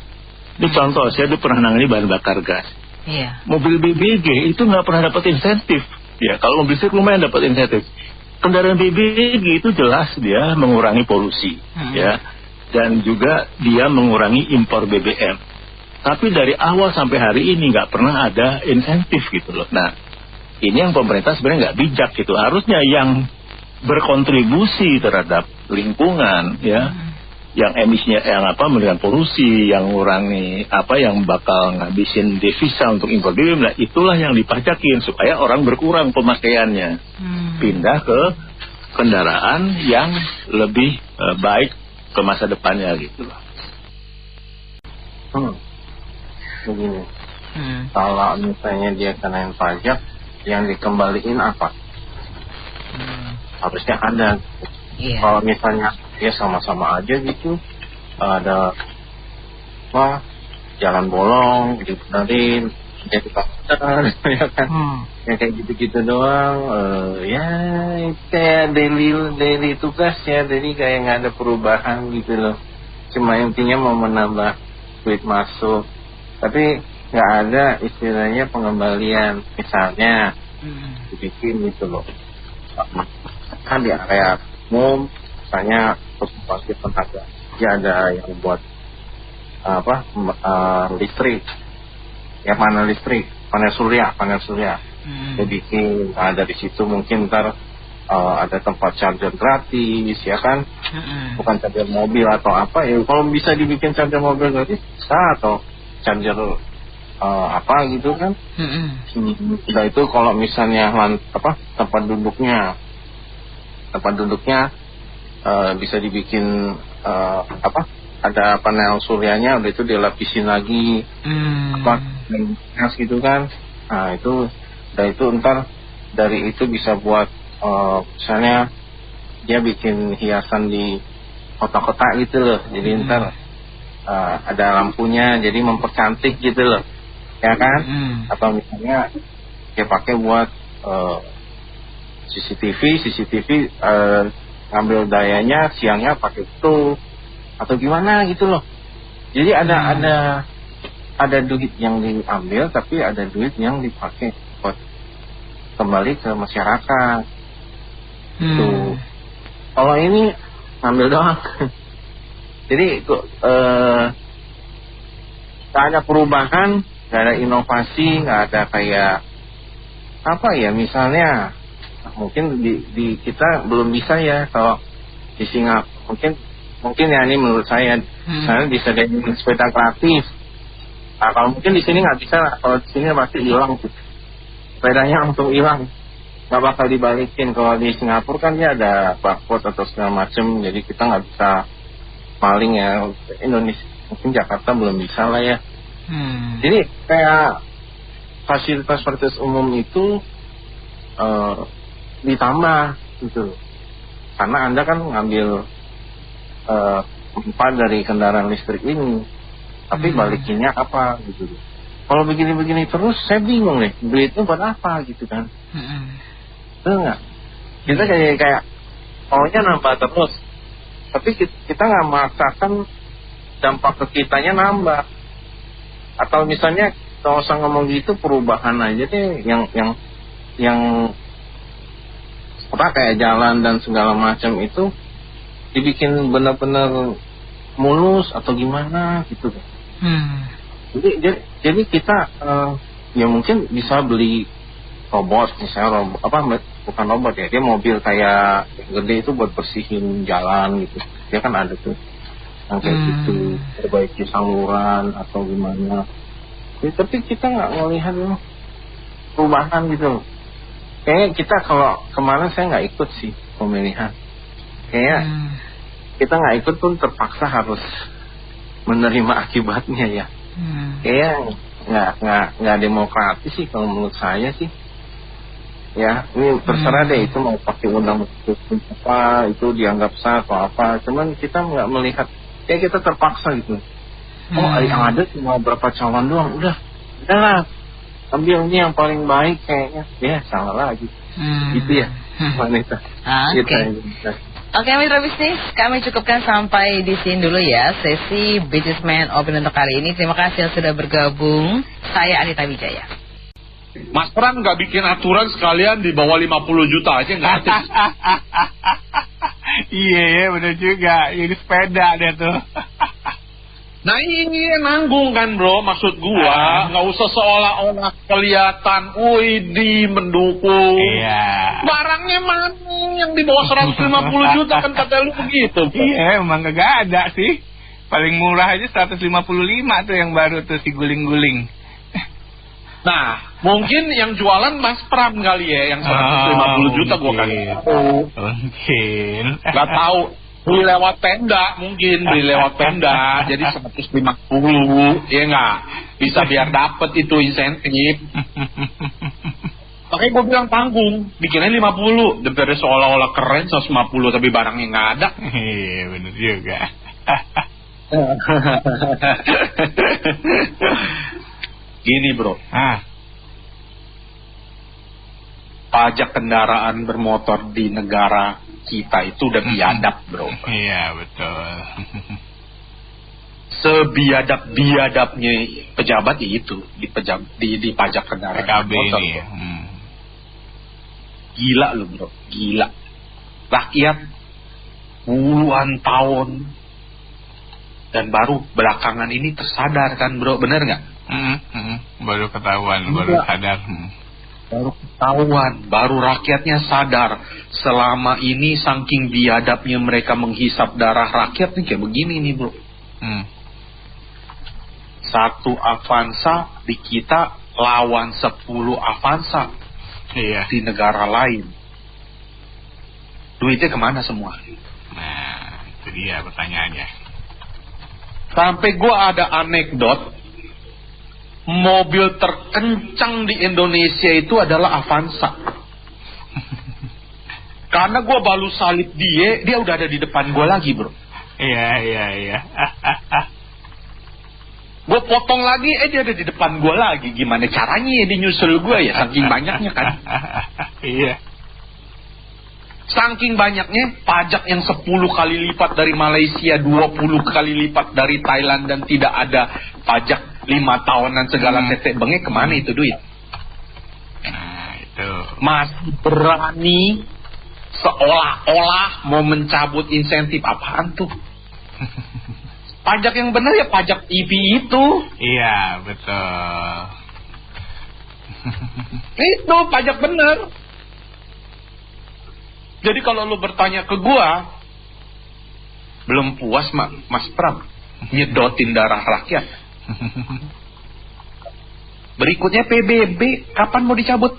Ini contoh, saya dulu pernah nangani bahan bakar gas. Mobil BBG itu nggak pernah dapat insentif. Ya kalau mobil listrik lumayan dapat insentif. Kendaraan BBG itu jelas dia mengurangi polusi, ya, dan juga dia mengurangi impor BBM. Tapi dari awal sampai hari ini nggak pernah ada insentif gitu loh. Nah, ini yang pemerintah sebenarnya nggak bijak gitu. Harusnya yang berkontribusi terhadap lingkungan, ya, yang emisinya menurunkan polusi, yang mengurangi yang bakal ngabisin devisa untuk impor BBM, nah itulah yang dipajakin supaya orang berkurang pemakaiannya, pindah ke kendaraan yang lebih baik ke masa depannya gitu loh. Begini, kalau misalnya dia kenain pajak, yang dikembaliin apa? Harusnya ada. Kalau misalnya ya sama-sama aja gitu, ada jalan bolong dibenerin jadi pasar ya kan, yang kayak gitu-gitu doang. Ya kayak daily tugas ya, jadi kayak nggak ada perubahan gitu loh. Cuma intinya mau menambah duit masuk, tapi nggak ada istilahnya pengembalian. Misalnya dibikin gitu loh, kan di area umum misalnya pembangkit tenaga ya, ada yang buat listrik ya, panel surya dia bikin. Dari situ mungkin ntar ada tempat charger gratis ya kan, bukan charger mobil atau apa ya. Kalau bisa dibikin charger mobil gratis atau charger gitu kan. Udah itu kalau misalnya tempat duduknya bisa dibikin ada panel suryanya, udah itu dilapisin lagi gitu kan. Nah itu udah itu ntar dari itu bisa buat misalnya dia bikin hiasan di kota-kota gitu loh. Jadi ntar ada lampunya, jadi mempercantik gitu loh. ya kan? Atau misalnya dia pakai buat CCTV ngambil dayanya siangnya pakai itu atau gimana gitu loh. Jadi ada duit yang diambil, tapi ada duit yang dipakai buat kembali ke masyarakat. Tuh. Kalau ini ngambil doang. Jadi gak ada perubahan, gak ada inovasi, gak ada kayak apa ya, misalnya mungkin di kita belum bisa ya kalau di Singapura mungkin ya, ini menurut saya misalnya disediain sepeda gratis. Nah, kalau mungkin di sini nggak bisa, kalau di sini pasti hilang tuh. Sepedanya langsung hilang, nggak bakal dibalikin. Kalau di Singapura kan dia ada barcode atau segala macem, jadi kita nggak bisa maling ya. Indonesia mungkin Jakarta belum bisa lah ya. Jadi kayak fasilitas umum itu ditambah gitu, karena Anda kan ngambil manfaat dari kendaraan listrik ini, tapi balikinnya apa gitu. Kalau begini-begini terus saya bingung nih, duitnya buat apa gitu kan. Betul nggak? Kita kayak maunya nambah terus, tapi kita nggak merasakan dampak ke kitanya nambah. Atau misalnya kalau usah ngomong gitu, perubahan aja deh yang apa kayak jalan dan segala macam itu dibikin benar-benar mulus atau gimana gitu. Jadi kita ya mungkin bisa beli robot, misalnya bukan robot ya, dia mobil kayak yang gede itu buat bersihin jalan gitu. Dia kan ada tuh yang kayak gitu, perbaiki saluran atau gimana. Ya, tapi kita nggak ngelihat perubahan gitu. Kayaknya kita kalau kemarin saya nggak ikut sih pemilihan. Kayaknya kita nggak ikut pun terpaksa harus menerima akibatnya ya. Kayaknya nggak demokratis sih kalau menurut saya sih. Ya, ini terserah deh itu mau pakai undang apa, itu dianggap sah atau apa. Cuman kita nggak melihat, kayak kita terpaksa gitu. Oh, yang ada cuma berapa calon doang, udahlah. Ambil ini yang paling baik kayaknya. Ya, salah lagi. Gitu ya, wanita. Oke, mitra bisnis, kami cukupkan sampai di sini dulu ya sesi Businessman Open untuk kali ini. Terima kasih yang sudah bergabung. Saya Anita Wijaya. Mas Pram nggak bikin aturan sekalian di bawah 50 juta aja nggak ada. Iya, benar juga. Ini sepeda deh tuh. Nah ini nanggung kan bro, maksud gua nggak usah seolah-olah kelihatan di mendukung. Iya. Barangnya mana yang di bawah 150 juta kan kata lu begitu. Iya, emang gak ada sih. Paling murah aja 155 tuh yang baru tuh si guling-guling. Nah, mungkin yang jualan Mas Pram kali ya, yang 150 juta gua kan. Mungkin. Gak tahu. Beli lewat Pemda, jadi 150, ya nggak? Bisa biar dapet itu insentif. Makanya gue bilang tanggung, bikinnya 50, daripada seolah-olah keren 150 tapi barangnya nggak ada. Iya, bener juga. Gini bro, pajak kendaraan bermotor di negara kita itu udah biadab bro. Iya betul. Sebiadab-biadabnya pejabat itu di pajak kendaraan PKB motor, ini ya. Gila lu bro, gila. Rakyat puluhan tahun dan baru belakangan ini tersadar kan bro, bener nggak? Baru ketahuan, baru sadar. Baru ketahuan, baru rakyatnya sadar. Selama ini saking biadabnya mereka menghisap darah rakyat nih kayak begini nih bro. Satu Avanza di kita lawan 10 Avanza di negara lain. Duitnya kemana semua? Nah, itu dia pertanyaannya. Sampai gua ada anekdot, mobil terkencang di Indonesia itu adalah Avanza. Karena gue baru salib dia udah ada di depan gue lagi bro. Iya. Gue potong lagi, dia ada di depan gue lagi. Gimana caranya ya dia nyusul gue ya, saking banyaknya kan. Iya. Saking banyaknya, pajak yang 10 kali lipat dari Malaysia, 20 kali lipat dari Thailand, dan tidak ada pajak 5 tahunan segala tetek bengek, kemana itu duit? Nah, itu. Masih berani seolah-olah mau mencabut insentif. Apaan tuh? Pajak yang benar ya pajak EV itu. Iya, betul. Itu pajak benar. Jadi kalau lu bertanya ke gua, belum puas Mas Pram nyedotin darah rakyat. Berikutnya PBB, kapan mau dicabut?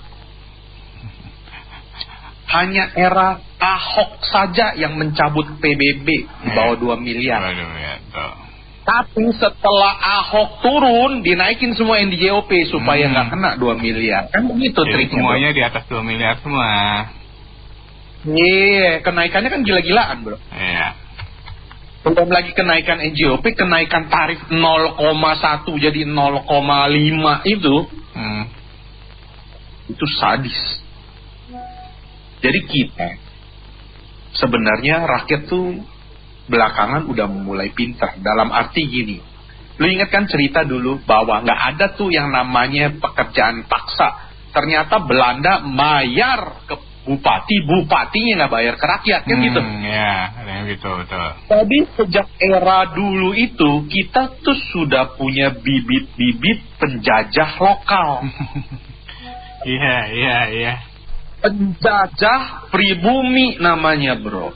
Hanya era Ahok saja yang mencabut PBB di bawah 2 miliar. Tapi setelah Ahok turun, dinaikin semua NDJOP supaya nggak kena 2 miliar. Kan begitu triknya. Semuanya di atas 2 miliar semua. Iya, kenaikannya kan gila-gilaan, bro. Iya. Belum lagi kenaikan NJOP, kenaikan tarif 0,1 jadi 0,5 itu. Itu sadis. Jadi kita sebenarnya rakyat tuh belakangan udah mulai pintar. Dalam arti gini, lu ingat kan cerita dulu bahwa nggak ada tuh yang namanya pekerjaan paksa. Ternyata Belanda bayar ke bupatinya nggak bayar ke rakyat kan gitu. Ya, gitu betul. Jadi sejak era dulu itu kita tuh sudah punya bibit-bibit penjajah lokal. Iya. Penjajah pribumi namanya, bro.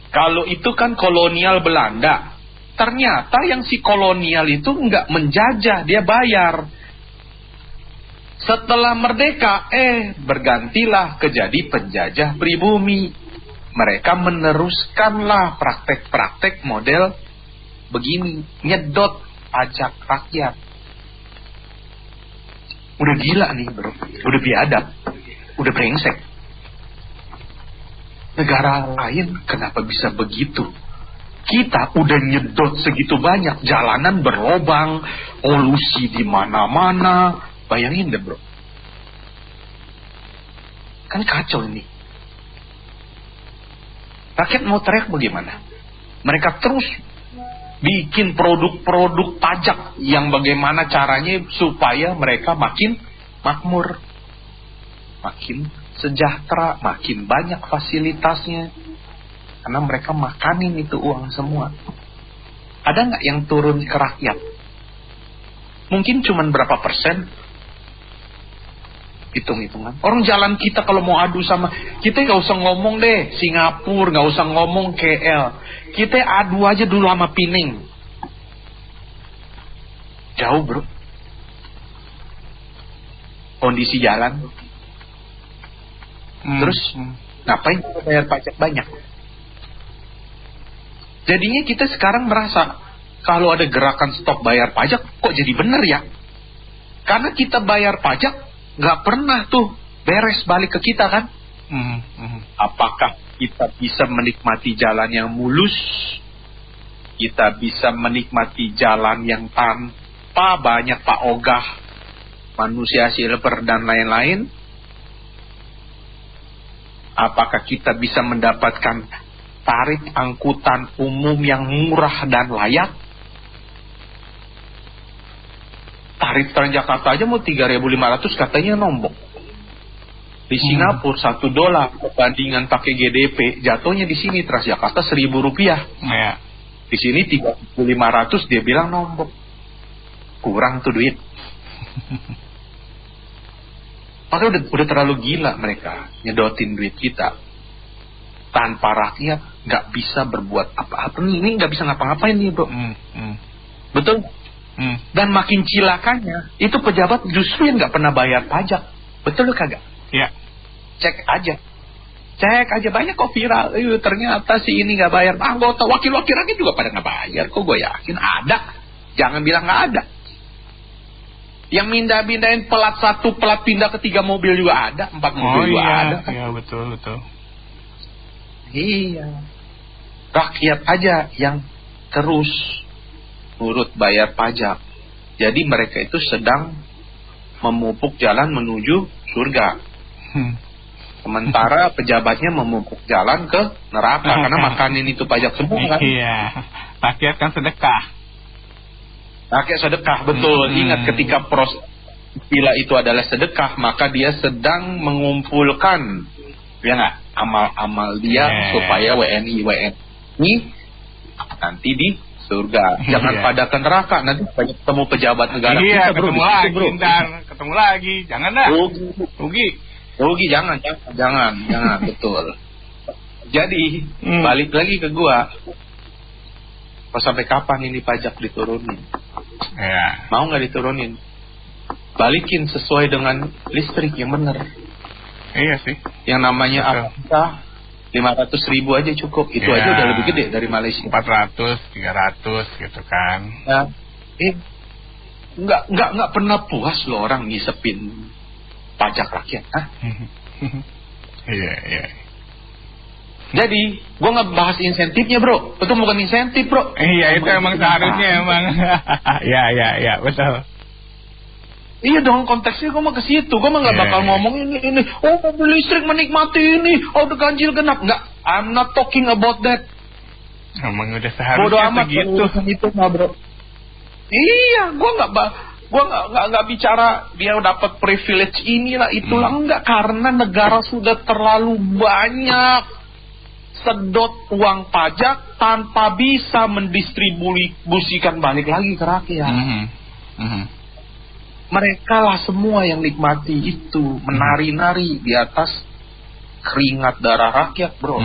Kalau itu kan kolonial Belanda. Ternyata yang si kolonial itu nggak menjajah, dia bayar. Setelah merdeka, bergantilah kejadi penjajah pribumi. Mereka meneruskanlah praktek-praktek model begini, nyedot pajak rakyat. Udah gila nih, bro. Udah biadab. Udah brengsek. Negara lain kenapa bisa begitu? Kita udah nyedot segitu banyak, jalanan berlobang, polusi di mana-mana. Bayangin deh, bro. Kan kacau ini. Rakyat mau teriak bagaimana? Mereka terus bikin produk-produk pajak yang bagaimana caranya supaya mereka makin makmur, makin sejahtera, makin banyak fasilitasnya. Karena mereka makanin itu uang semua. Ada nggak yang turun ke rakyat? Mungkin cuman berapa persen? Hitung-hitungan. Orang jalan kita kalau mau adu sama, kita nggak usah ngomong deh Singapura, nggak usah ngomong KL. Kita adu aja dulu sama Pining. Jauh, bro. Kondisi jalan. Terus ngapain kita bayar pajak banyak? Jadinya kita sekarang merasa kalau ada gerakan stop bayar pajak kok jadi bener ya? Karena kita bayar pajak nggak pernah tuh beres balik ke kita kan? Apakah kita bisa menikmati jalan yang mulus? Kita bisa menikmati jalan yang tanpa banyak Pak Ogah, manusia silver dan lain-lain? Apakah kita bisa mendapatkan tarif angkutan umum yang murah dan layak? Tarif Transjakarta aja mau 3.500 katanya nombok. Di Singapura $1 perbandingan pakai GDP, jatuhnya di sini Transjakarta Rp1.000. Ya. Di sini 3.500 dia bilang nombok. Kurang tuh duit. Padahal udah terlalu gila mereka nyedotin duit kita. Tanpa rakyat nggak bisa berbuat apa-apa. Ini nggak bisa ngapa-ngapain nih, bro. Betul. Dan makin cilakanya itu pejabat justru yang nggak pernah bayar pajak. Betul kagak? Ya. Cek aja banyak kok viral. Ternyata si ini nggak bayar. Anggota wakil-wakil rakyat juga pada nggak bayar. Kok gue yakin ada. Jangan bilang nggak ada. Yang pindahin pelat 1, pelat pindah ke 3 mobil juga ada, 4 mobil juga ada. Iya, betul. Iya. Rakyat aja yang terus urut bayar pajak. Jadi mereka itu sedang memupuk jalan menuju surga. Sementara pejabatnya memupuk jalan ke neraka karena makanin itu pajak semua kan. Iya. Rakyat kan sedekah. Rakyat sedekah, betul. Ingat ketika bila itu adalah sedekah, maka dia sedang mengumpulkan, ya nggak, amal-amal dia supaya WNI nanti di surga. Jangan pada ke neraka, nanti ketemu pejabat negara kita, bro. Ketemu lagi, ketemu lagi. Jangan dah. Rugi, jangan, betul. Jadi balik lagi ke gua. Sampai kapan ini pajak diturunin? Mau nggak diturunin? Balikin sesuai dengan listrik yang benar. Iya sih. Yang namanya apa? 500.000 aja cukup. Itu aja udah lebih gede dari Malaysia. 400, 300 gitu kan. Ya. Nggak pernah puas loh orang ngisepin pajak rakyat. Iya. Jadi, gua nggak bahas insentifnya, bro. Itu bukan insentif, bro. Iya, itu emang seharusnya emang. Iya, betul. Iya dong, konteksnya gue mah ke situ. Gue mah nggak bakal ngomong ini. Oh, mobil listrik menikmati ini. Oh, udah ganjil genap. Nggak, I'm not talking about that. Emang udah seharusnya begitu. Itu mah, bro. Iya, gue nggak bicara dia dapat privilege inilah itulah, enggak, karena negara sudah terlalu banyak sedot uang pajak tanpa bisa mendistribusikan balik lagi ke rakyat. Mereka lah semua yang nikmati itu, menari-nari di atas keringat darah rakyat, bro.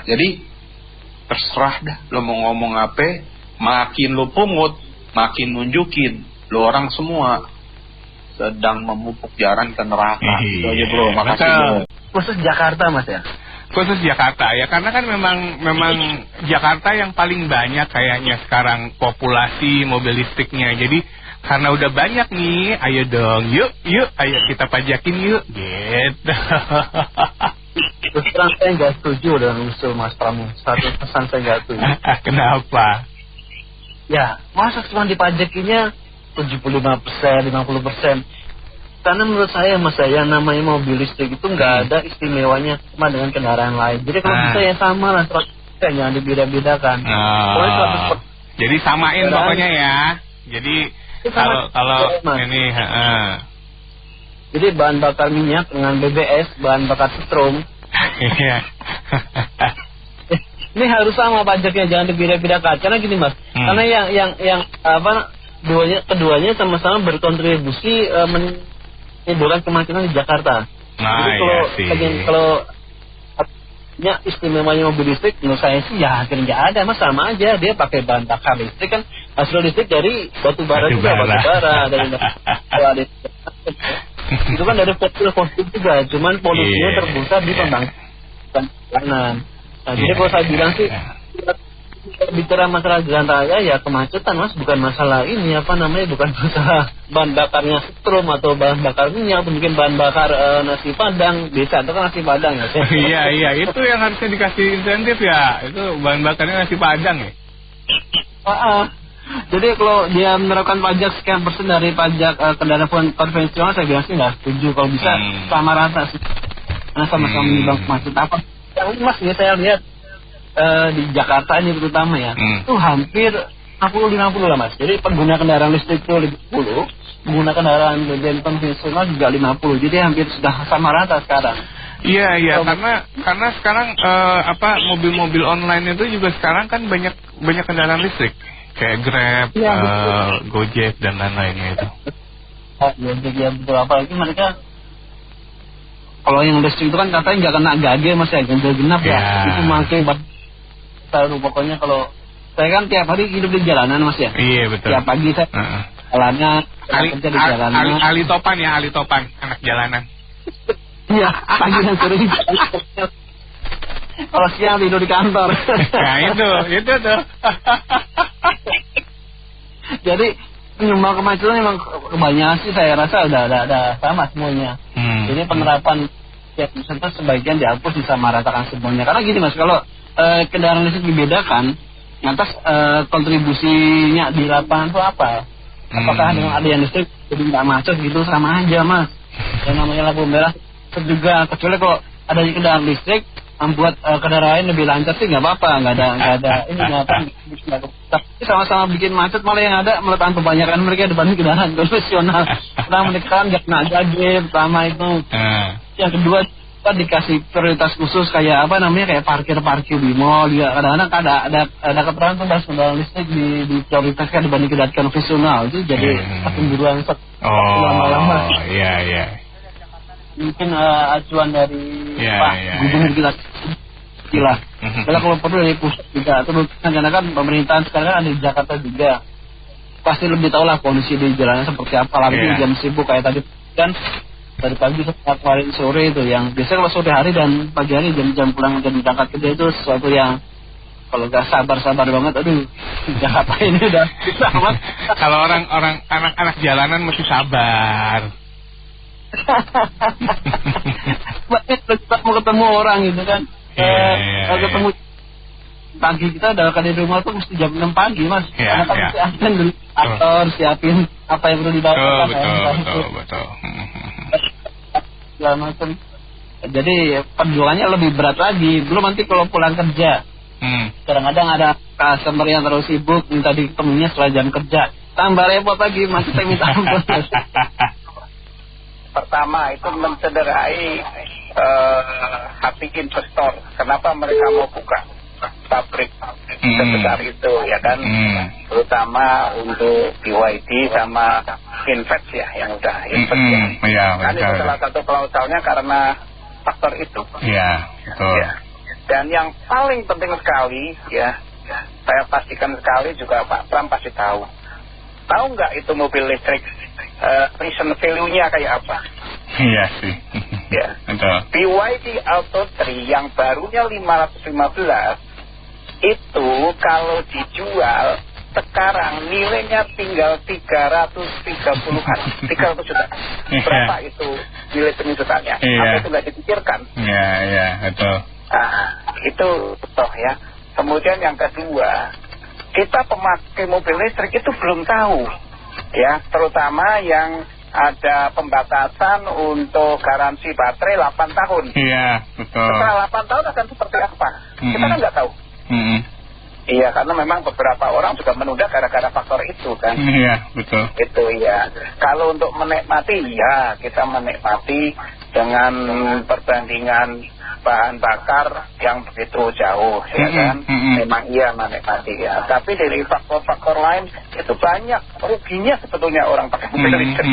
Jadi terserah dah lo mau ngomong apa, makin lo pungut, makin nunjukin lo orang semua sedang memupuk jalan ke neraka. Itu aja, bro. Makasih, bro. Khusus Jakarta, Mas ya? Khusus Jakarta ya, karena kan memang Jakarta yang paling banyak kayaknya sekarang populasi mobil listriknya. Jadi karena udah banyak nih, ayo dong, yuk, ayo kita pajakin yuk, gitu. Terus terang saya nggak setuju dengan usul Mas Pram. Satu pesan saya nggak setuju. Kenapa? Ya, masa cuma dipajakinya 75%, 50%. Karena menurut saya, Mas, yang namanya mobil listrik itu nggak ada istimewanya sama dengan kendaraan lain. Jadi kalau bisa ya sama lah, jangan dibeda-bedakan. Jadi samain pokoknya ya. Jadi kalau ini, jadi bahan bakar minyak dengan BBS, bahan bakar setrum. Ini harus sama pajaknya, jangan dibeda-bedakan. Karena gini, Mas, karena yang keduanya sama-sama berkontribusi menimbulkan kemacetan di Jakarta. Jadi kalau istimewanya mobil listrik, menurut saya sih ya hampir nggak ada, Mas, sama aja. Dia pakai bahan bakar listrik kan, hasil listrik dari batu bara dari itu kan dari fosil juga, cuman polusinya terbesar di pembangunan. Nah, jadi kalau saya bilang sih, bicara masalah jalan raya ya kemacetan, Mas, bukan masalah ini bukan masalah bahan bakarnya setrum atau bahan bakar minyak atau mungkin bahan bakar nasi padang. Bisa itu kan nasi padang ya. Iya itu yang harusnya dikasih insentif ya, itu bahan bakarnya nasi padang ya. Jadi kalau dia menerapkan pajak sekian persen dari pajak kendaraan konvensional, saya bilang sih nggak setuju. Kalau bisa sama rata sih, karena sama-sama menyumbang kemacetan. Apa yang Mas ya saya lihat di Jakarta ini terutama ya, itu hampir 50-50 lah, Mas. Jadi pengguna kendaraan listrik itu 50, pengguna kendaraan BBM konvensional juga 50. Jadi hampir sudah sama rata sekarang. Iya, karena sekarang mobil-mobil online itu juga sekarang kan banyak kendaraan listrik, kayak Grab, Gojek dan lain-lainnya itu. Ya betul, apalagi mereka kalau yang listrik itu kan katanya nggak kena gage, Mas, ya, ganjil genap ya. Itu makin pokoknya kalau saya kan tiap hari hidup di jalanan, Mas, ya. Iya, betul. Tiap pagi saya jalannya, kerja di jalanan. Ali Topan, anak jalanan. Iya, pagi dan sore di jalanan. Kalau siang tidur di kantor. Nah, itu tuh. Jadi penyumbang kemacetan memang kebanyakan sih saya rasa ada sama semuanya. Jadi penerapan misalnya sebagian dihapus, disamaratakan semuanya. Karena gini, Mas, kalau kendaraan listrik dibedakan, Lantas kontribusinya di lapangan itu apa? Apakah dengan adanya listrik jadi nggak macet gitu? Sama aja mas. Yang namanya lampu merah juga, kecuali kalau ada kendaraan listrik membuat kendaraan lain lebih lancar sih nggak apa-apa, nggak ada ini nggak apa. Tapi sama-sama bikin macet, malah yang ada meletakkan kebanyakan mereka dibanding kendaraan konvensional. Pertama menekan nggak kena gage, pertama itu. Yang kedua kita dikasih prioritas khusus kayak apa namanya, kayak parkir di mall juga. Kadang-kadang ada keterangan tentang kendaraan listrik diprioritaskan dibanding kendaraan konvensional, itu jadi pemburuan lama-lama. Iya. Mungkin acuan dari Pak Gubernur kita gila. Kalau perlu dari pusat juga. Terus karena kan pemerintahan sekarang ada di Jakarta juga, pasti lebih tahu lah kondisi di jalannya seperti apa. Lagi jam sibuk kayak tadi kan, dari pagi sampai kemarin sore itu, yang biasanya kalau sore hari dan pagi hari jam-jam pulang dan berangkat kerja itu sesuatu yang kalau gak sabar banget, aduh Jakarta ini udah susah banget. Kalau orang anak-anak jalanan mesti sabar. Kita mau ketemu orang gitu kan, ketemu pagi kita udah di rumah tuh mesti jam 6 pagi mas, karena kan mesti akan dulu kantor, siapin apa yang perlu dibawa. Betul. Segala macam. Jadi perjuangannya lebih berat lagi. Belum nanti kalau pulang kerja, kadang-kadang ada customer yang terlalu sibuk minta diketemunya setelah jam kerja, tambah repot lagi, masih saya minta ampun. Pertama itu mencederai hati investor. Kenapa mereka mau buka pabrik sebesar itu ya kan? Terutama untuk BYD sama Invest ya, yang udah Invest ya. Kan itu salah satu klausalnya karena faktor itu. Iya, betul. Ya. Dan yang paling penting sekali ya, saya pastikan sekali juga Pak Pram pasti tahu. Tahu nggak itu mobil listrik reason value-nya kayak apa? Iya sih. Ya. BYD Auto 3 yang barunya 515 itu kalau dijual sekarang nilainya tinggal 330-an, 300 juta. Berapa itu nilai penjualannya? Apa itu nggak dipikirkan? Iya, betul. Nah, itu toh ya. Kemudian yang kedua, kita pemakai mobil listrik itu belum tahu ya, terutama yang ada pembatasan untuk garansi baterai 8 tahun. Iya, betul. Setelah 8 tahun akan seperti apa? Kita kan nggak tahu. Iya, karena memang beberapa orang juga menunda gara-gara faktor itu kan. Iya, betul. Itu ya. Kalau untuk menikmati, ya kita menikmati dengan perbandingan bahan bakar yang begitu jauh, ya kan? Memang iya menikmati ya. Tapi dari faktor-faktor lain itu banyak ruginya sebetulnya orang pakai mobil listrik.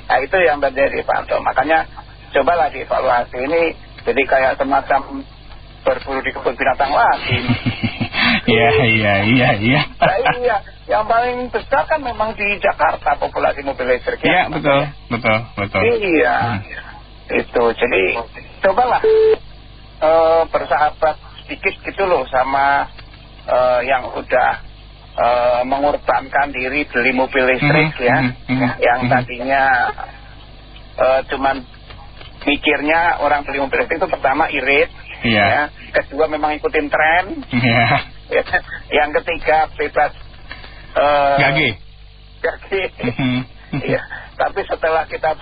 Nah itu yang terjadi Pak Anto. Makanya cobalah dievaluasi ini jadi kayak semacam berburu di kebun binatang lagi. Iya. Nah, iya. Yang paling besar kan memang di Jakarta populasi mobil listrik. Iya, betul. Iya. Itu jadi cobalah bersahabat sedikit gitu loh sama yang udah mengorbankan diri beli mobil listrik ya, yang tadinya cuman mikirnya orang beli mobil listrik itu pertama irit, ya, kedua memang ikutin tren, yang ketiga bebas gage. Ya, tapi setelah kita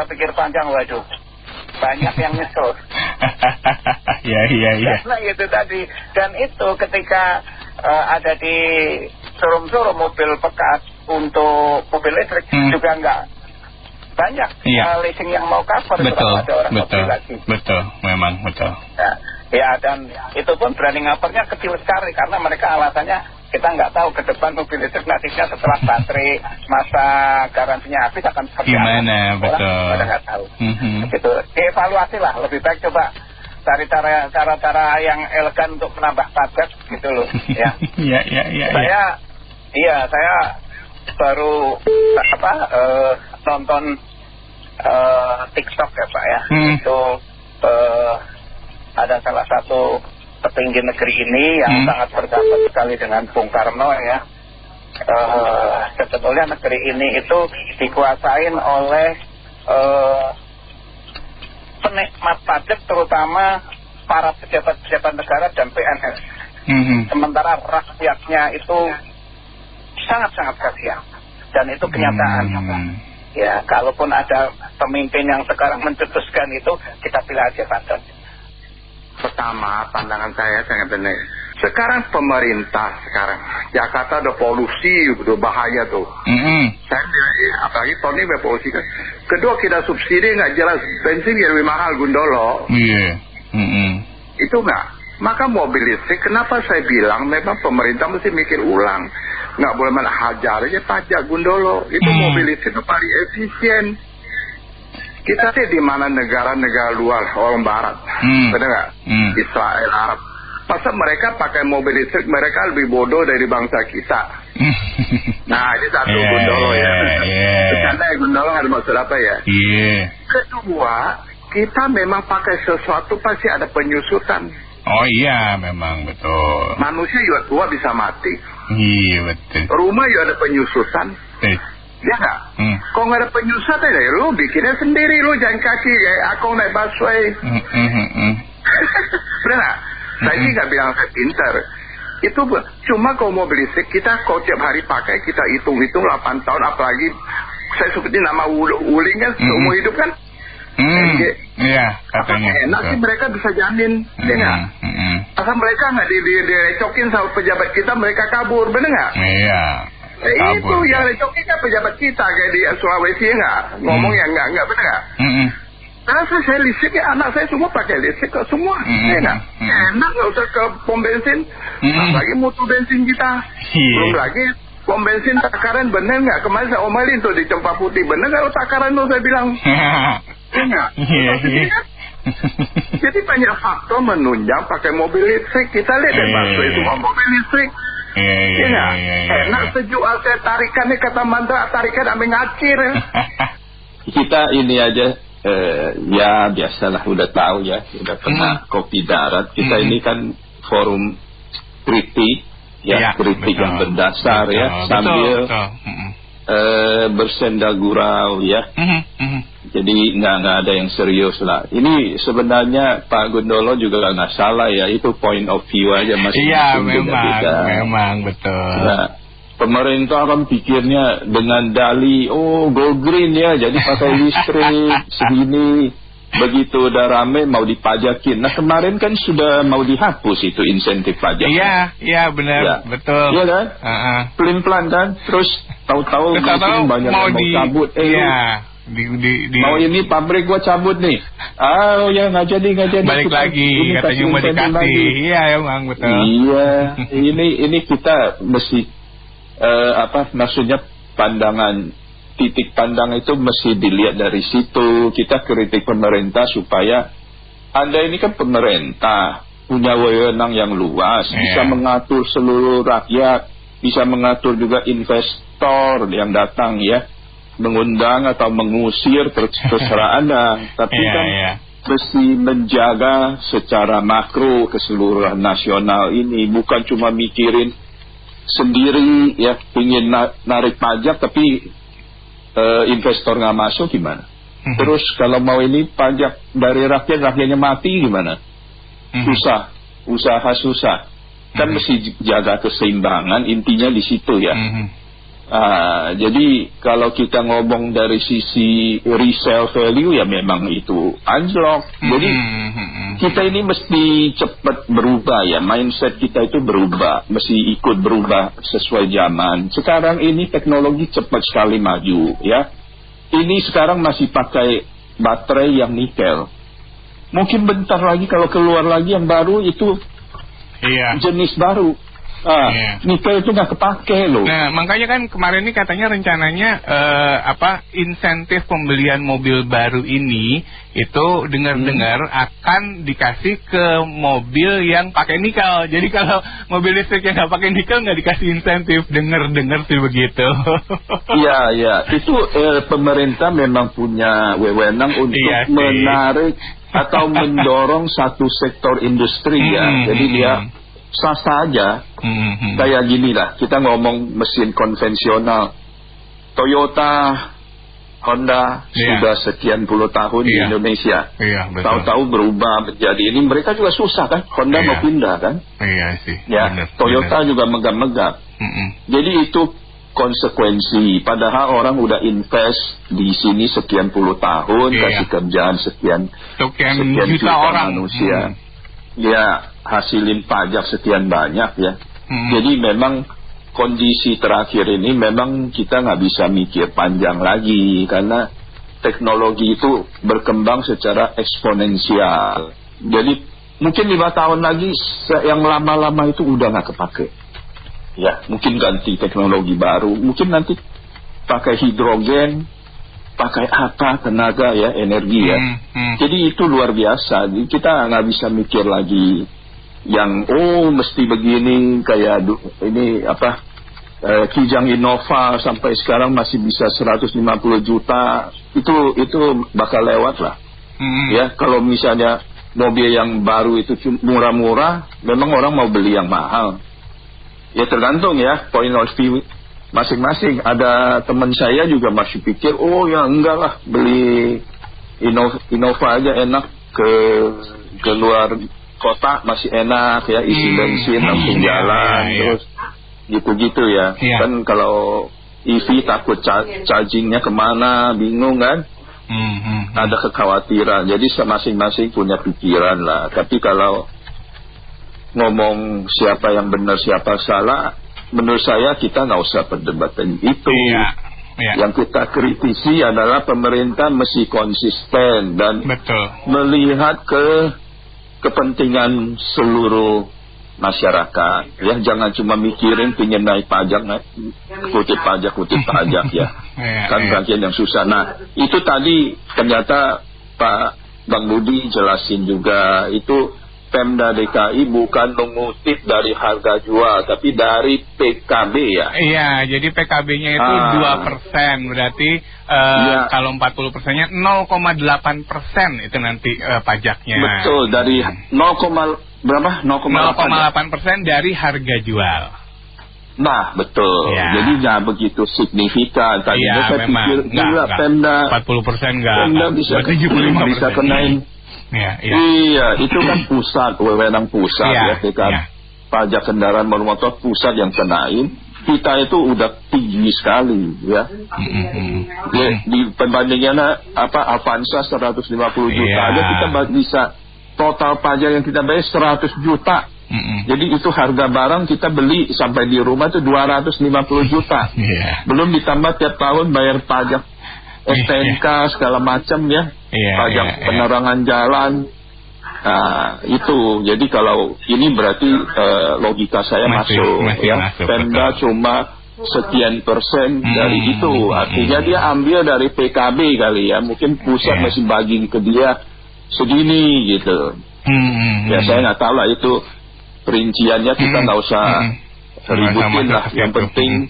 pikir panjang, waduh, banyak yang nyesel. Iya. Karena itu tadi, dan itu ketika ada di showroom mobil bekas untuk mobil listrik juga nggak banyak leasing yang mau cover. Betul, ada orang lagi. Betul, memang betul. Ya, dan itu pun berani ngapernya kecil sekali karena mereka alasannya kita nggak tahu ke depan mobil listrik nasibnya setelah baterai masa garansinya habis akan seperti gimana, apa. betul. Orang nggak tahu. Gitu. Dievaluasi lah, lebih baik coba cari cara-cara yang elegan untuk menambah budget gitu loh. Ya. Saya baru nonton TikTok ya Pak ya. Itu ada salah satu petinggi negeri ini yang sangat bersahabat sekali dengan Bung Karno ya. Sebetulnya negeri ini itu dikuasain oleh penikmat pajak, terutama para pejabat-pejabat negara dan PNS. Sementara rakyatnya itu sangat-sangat kasihan. Dan itu kenyataan. Ya, kalaupun ada pemimpin yang sekarang mencetuskan itu, kita pilih aja Banten. Pertama, pandangan saya sangat benar. Sekarang pemerintah Jakarta ada polusi, udah bahaya tuh. Saya bilang, apalagi tahun ini polusi kan. Kedua, kita subsidi nggak jelas, bensin jadi lebih mahal Gundolo. Itu nggak. Maka mobil listrik, kenapa saya bilang memang pemerintah mesti mikir ulang. Nggak boleh hajar aja pajak Gundolo. Itu mobil listrik itu paling efisien. Kita sih di mana negara-negara luar, orang barat, benar nggak? Israel, Arab. Masa mereka pakai mobil listrik, mereka lebih bodoh dari bangsa kita. Nah, ini satu Gundolo ya. Bercanda ya Gundolo, nggak ada maksud apa ya. Kedua, kita memang pakai sesuatu pasti ada penyusutan. Oh iya, memang betul. Manusia juga tua bisa mati. Iya betul. Rumah juga ada penyusutan. Ya nggak? Kalau nggak ada penyusutan ya lu bikinnya sendiri, lu jalan kaki kayak aku naik busway. Bener nggak? Saya sih nggak bilang saya pintar. Itu cuma kalau mobil listrik kita kalau tiap hari pakai kita hitung-hitung 8 tahun, apalagi saya sebutin nama Wuling kan seumur hidup kan. Iya, katanya. Enak sih mereka bisa jamin, ya nggak? Asal mereka nggak direcokin sama pejabat kita, mereka kabur, bener nggak? Iya. Itu yang recokin kan pejabat kita kayak di Sulawesi ya nggak? Ngomong yang nggak bener nggak? Karena saya listrik, anak saya semua pakai listrik kok semua, ya nggak? Enak, nggak usah ke pom bensin, lagi mutu bensin kita, belum lagi pom bensin takaran bener nggak? Kemarin saya omelin tuh di Cempaka Putih, bener nggak takaran tuh saya bilang? Enggak. Jadi banyak faktor menunjang pakai mobil listrik. Kita lihat deh busway semua mobil listrik. Iya. Enak sejuk saya tarikannya kata mantra tarikan sampai ngacir. Kita ini aja ya biasalah udah tahu ya, udah pernah kopi darat. Kita ini kan forum kritik ya, kritik yang berdasar ya, sambil bersenda gurau ya. Jadi nggak ada yang serius lah. Ini sebenarnya Pak Gundolo juga nggak salah ya, itu point of view aja masih. Iya memang betul. Nah, pemerintah kan pikirnya dengan dali, go green ya, jadi pakai listrik segini. Begitu udah rame mau dipajakin. Nah kemarin kan sudah mau dihapus itu insentif pajak. Iya benar ya. Betul. Iya kan? Pelin-pelan kan. Terus tahu-tahu banyak mau yang mau cabut. Mau ini pabrik gua cabut nih. Ya nggak jadi. Balik lagi katanya mau dikasih. Iya emang betul. Iya. ini kita mesti maksudnya pandangan. Titik pandang itu mesti dilihat dari situ. Kita kritik pemerintah supaya Anda ini kan pemerintah, punya wewenang yang luas, bisa mengatur seluruh rakyat, bisa mengatur juga investor yang datang ya, mengundang atau mengusir terserah Anda. Tapi kan mesti menjaga secara makro keseluruhan nasional ini, bukan cuma mikirin sendiri ya, ingin narik pajak tapi investor nggak masuk gimana? Terus kalau mau ini pajak dari rakyatnya mati gimana? Usaha susah. Kan mesti jaga keseimbangan, intinya di situ ya. Jadi kalau kita ngomong dari sisi resale value ya memang itu anjlok. Jadi kita ini mesti cepat berubah ya, mindset kita itu berubah, mesti ikut berubah sesuai zaman. Sekarang ini teknologi cepat sekali maju ya. Ini sekarang masih pakai baterai yang nikel. Mungkin bentar lagi kalau keluar lagi yang baru itu jenis baru. Nikel itu nggak kepake loh. Nah makanya kan kemarin ini katanya rencananya insentif pembelian mobil baru ini itu dengar-dengar akan dikasih ke mobil yang pakai nikel. Jadi kalau mobil listrik yang nggak pakai nikel nggak dikasih insentif. Dengar-dengar sih begitu. Iya itu pemerintah memang punya wewenang untuk menarik atau mendorong satu sektor industri ya. Jadi dia sah saja. Kayak gini lah, kita ngomong mesin konvensional. Toyota Honda sudah sekian puluh tahun di Indonesia. Tahu-tahu berubah menjadi ini, mereka juga susah kan, Honda mau pindah kan. Iya sih. Ya, Toyota juga megap-megap. Jadi itu konsekuensi. Padahal orang udah invest di sini sekian puluh tahun, kasih kerjaan sekian juta orang manusia. Ya, hasilin pajak sekian banyak ya. Jadi memang kondisi terakhir ini memang kita nggak bisa mikir panjang lagi karena teknologi itu berkembang secara eksponensial. Jadi mungkin 5 tahun lagi yang lama-lama itu udah nggak kepake. Ya, mungkin ganti teknologi baru. Mungkin nanti pakai hidrogen, pakai apa tenaga ya, energi ya. Jadi itu luar biasa. Jadi kita nggak bisa mikir lagi yang mesti begini kayak ini apa Kijang Innova sampai sekarang masih bisa 150 juta itu bakal lewat lah. Ya kalau misalnya mobil yang baru itu murah-murah, memang orang mau beli yang mahal. Ya tergantung ya point of view masing-masing. Ada teman saya juga masih pikir ya enggak lah, beli Innova aja enak, ke luar kota masih enak ya, isi bensin langsung jalan terus gitu-gitu ya. Kan kalau EV takut chargingnya kemana, bingung kan. Ada kekhawatiran. Jadi masing-masing punya pikiran lah. Tapi kalau ngomong siapa yang benar siapa salah, menurut saya kita nggak usah perdebatan itu. Yang kita kritisi adalah pemerintah mesti konsisten dan melihat kepentingan seluruh masyarakat ya, jangan cuma mikirin pingin naik pajak, kutip pajak ya. Kan bagian yang susah. Nah itu tadi ternyata Pak Bang Budi jelasin juga, itu Pemda DKI bukan mengutip dari harga jual, tapi dari PKB ya. Iya, jadi PKB-nya itu 2%, berarti kalau 40%-nya 0,8% itu nanti pajaknya. Betul, dari 0,8% dari harga jual. Nah, betul. Jadi nggak begitu signifikan. Tadinya saya pikir Pemda 40% nggak. Pemda bisa kenain. Iya, itu kan pusat, wewenang pusat pajak kendaraan bermotor pusat yang kenain. Kita itu udah tinggi sekali ya. Di perbandingannya Avanza 150 juta aja kita bisa total pajak yang kita bayar 100 juta. Jadi itu harga barang kita beli sampai di rumah itu 250 juta. Belum ditambah tiap tahun bayar pajak STNK segala macam ya, pajak penerangan jalan. Nah itu, jadi kalau ini berarti logika saya masuk ya. Pemda cuma sekian persen dari itu, artinya dia ambil dari PKB kali ya, mungkin pusat masih bagi ke dia segini gitu. Ya saya nggak tahu lah itu perinciannya, kita nggak usah ributin lah. Yang penting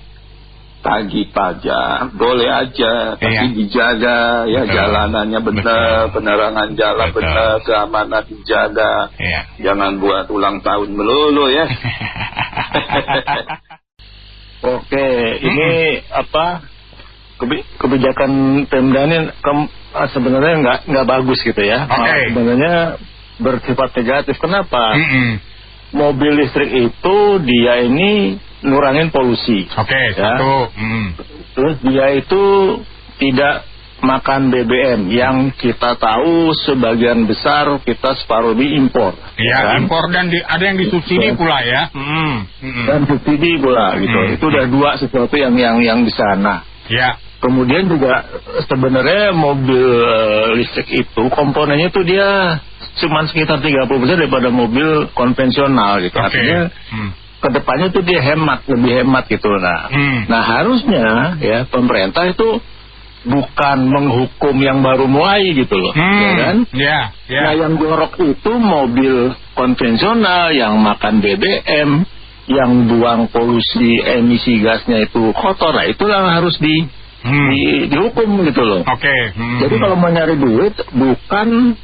tagih pajak boleh aja, tapi dijaga ya, jalanannya benar, penerangan jalan benar, keamanan dijaga, jangan buat ulang tahun melulu ya. Oke, ini kebijakan Pemda ini sebenarnya nggak bagus gitu ya. Sebenarnya bersifat negatif. Kenapa? Mobil listrik itu dia ini nurangin polusi. Terus dia itu tidak makan BBM yang kita tahu sebagian besar kita separuh lebih impor. Impor dan ada yang disubsidi pula ya. Dan subsidi pula gitu. Itu udah dua sesuatu yang di sana. Kemudian juga sebenarnya mobil listrik itu komponennya itu dia cuma sekitar 30% daripada mobil konvensional gitu. Artinya kedepannya tuh dia lebih hemat gitu. Nah harusnya ya pemerintah itu bukan menghukum yang baru mulai gitu loh, ya kan? Nah yang jorok itu mobil konvensional yang makan BBM, yang buang polusi emisi gasnya itu kotor, lah itu yang harus dihukum gitu loh. Jadi kalau mau nyari duit bukan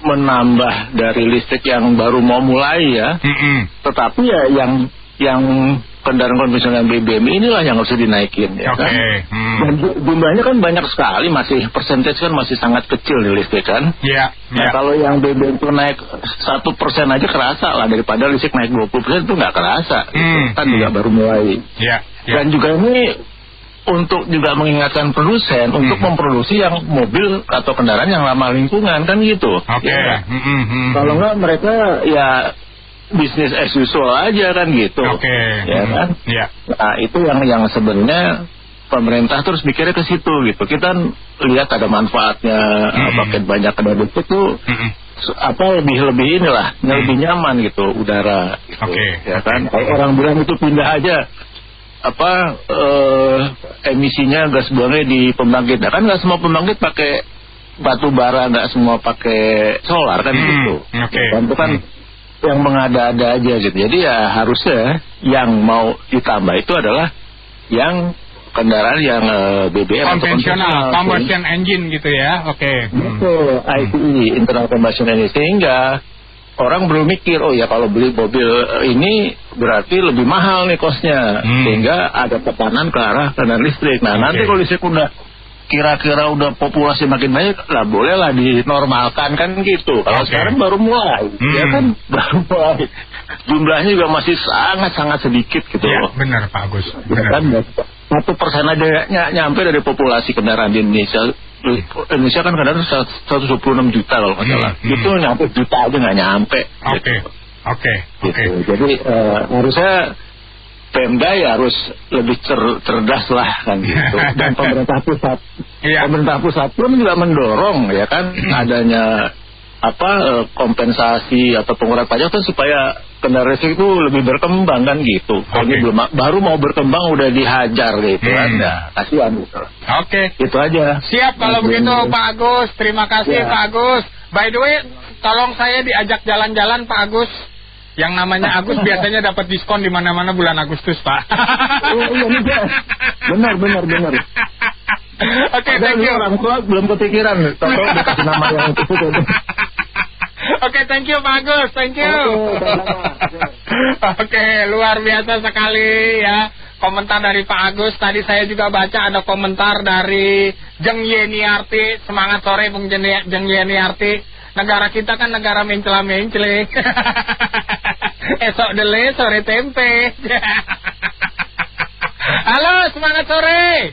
menambah dari listrik yang baru mau mulai ya, tetapi ya yang kendaraan konvensional BBM inilah yang harus dinaikin ya kan. Dan jumlahnya kan banyak sekali, masih persentase kan masih sangat kecil di listrik kan. Nah kalau yang BBM itu naik 1% aja kerasa lah, daripada listrik naik 20% itu nggak kerasa. Kan juga baru mulai. Dan juga ini untuk juga mengingatkan produsen untuk memproduksi yang mobil atau kendaraan yang ramah lingkungan kan gitu. Ya. Kalau nggak mereka ya bisnis as usual aja kan gitu. Ya kan? Nah itu yang sebenarnya pemerintah terus mikirnya ke situ gitu. Kita lihat ada manfaatnya, pakai banyak kendaraan itu lebih inilah, lebih nyaman gitu udara gitu. Ya kan? Kalau orang bilang itu pindah aja emisinya gas buangnya di pembangkit. Nah, kan nggak semua pembangkit pakai batu bara, nggak semua pakai solar kan gitu. Dan itu kan yang mengada-ada aja gitu. Jadi ya harusnya yang mau ditambah itu adalah yang kendaraan yang BBM konvensional, combustion engine gitu ya. Betul, ICE, internal combustion engine, sehingga orang belum mikir, oh ya kalau beli mobil ini berarti lebih mahal nih kosnya, sehingga ada tekanan ke arah kendaraan listrik. Nah nanti kalau listrik udah kira-kira udah populasi makin banyak lah, bolehlah dinormalkan kan gitu. Kalau sekarang baru mulai, ya kan baru mulai, jumlahnya juga masih sangat-sangat sedikit gitu. Benar Pak Agus. Kan 1% aja nyampe dari populasi kendaraan di Indonesia. Indonesia kan kendaraan 126 juta kalau nggak salah. Itu nyampe juta aja nggak nyampe. Gitu. Jadi harusnya Pemda ya harus lebih cerdas lah kan gitu. Dan pemerintah pusat pun juga mendorong ya kan adanya kompensasi atau pengurangan pajak kan supaya kendaraan listrik itu lebih berkembang kan gitu. Ini baru mau berkembang udah dihajar gitu kan. Ya, kasihan gitu. Itu aja. Siap kalau begitu Pak Agus. Terima kasih Pak Agus. By the way, tolong saya diajak jalan-jalan Pak Agus. Yang namanya Agus biasanya dapat diskon di mana-mana bulan Agustus, Pak. Benar. Thank you. Orang tua belum kepikiran, tolong dikasih nama yang itu. Thank you Pak Agus, thank you. Luar biasa sekali ya komentar dari Pak Agus. Tadi saya juga baca ada komentar dari Jeng Yeniarti. Semangat sore Bung Jeng Yeniarti. Negara kita kan negara mencela-mencele. Esok dele, sore tempe. Halo, semangat sore.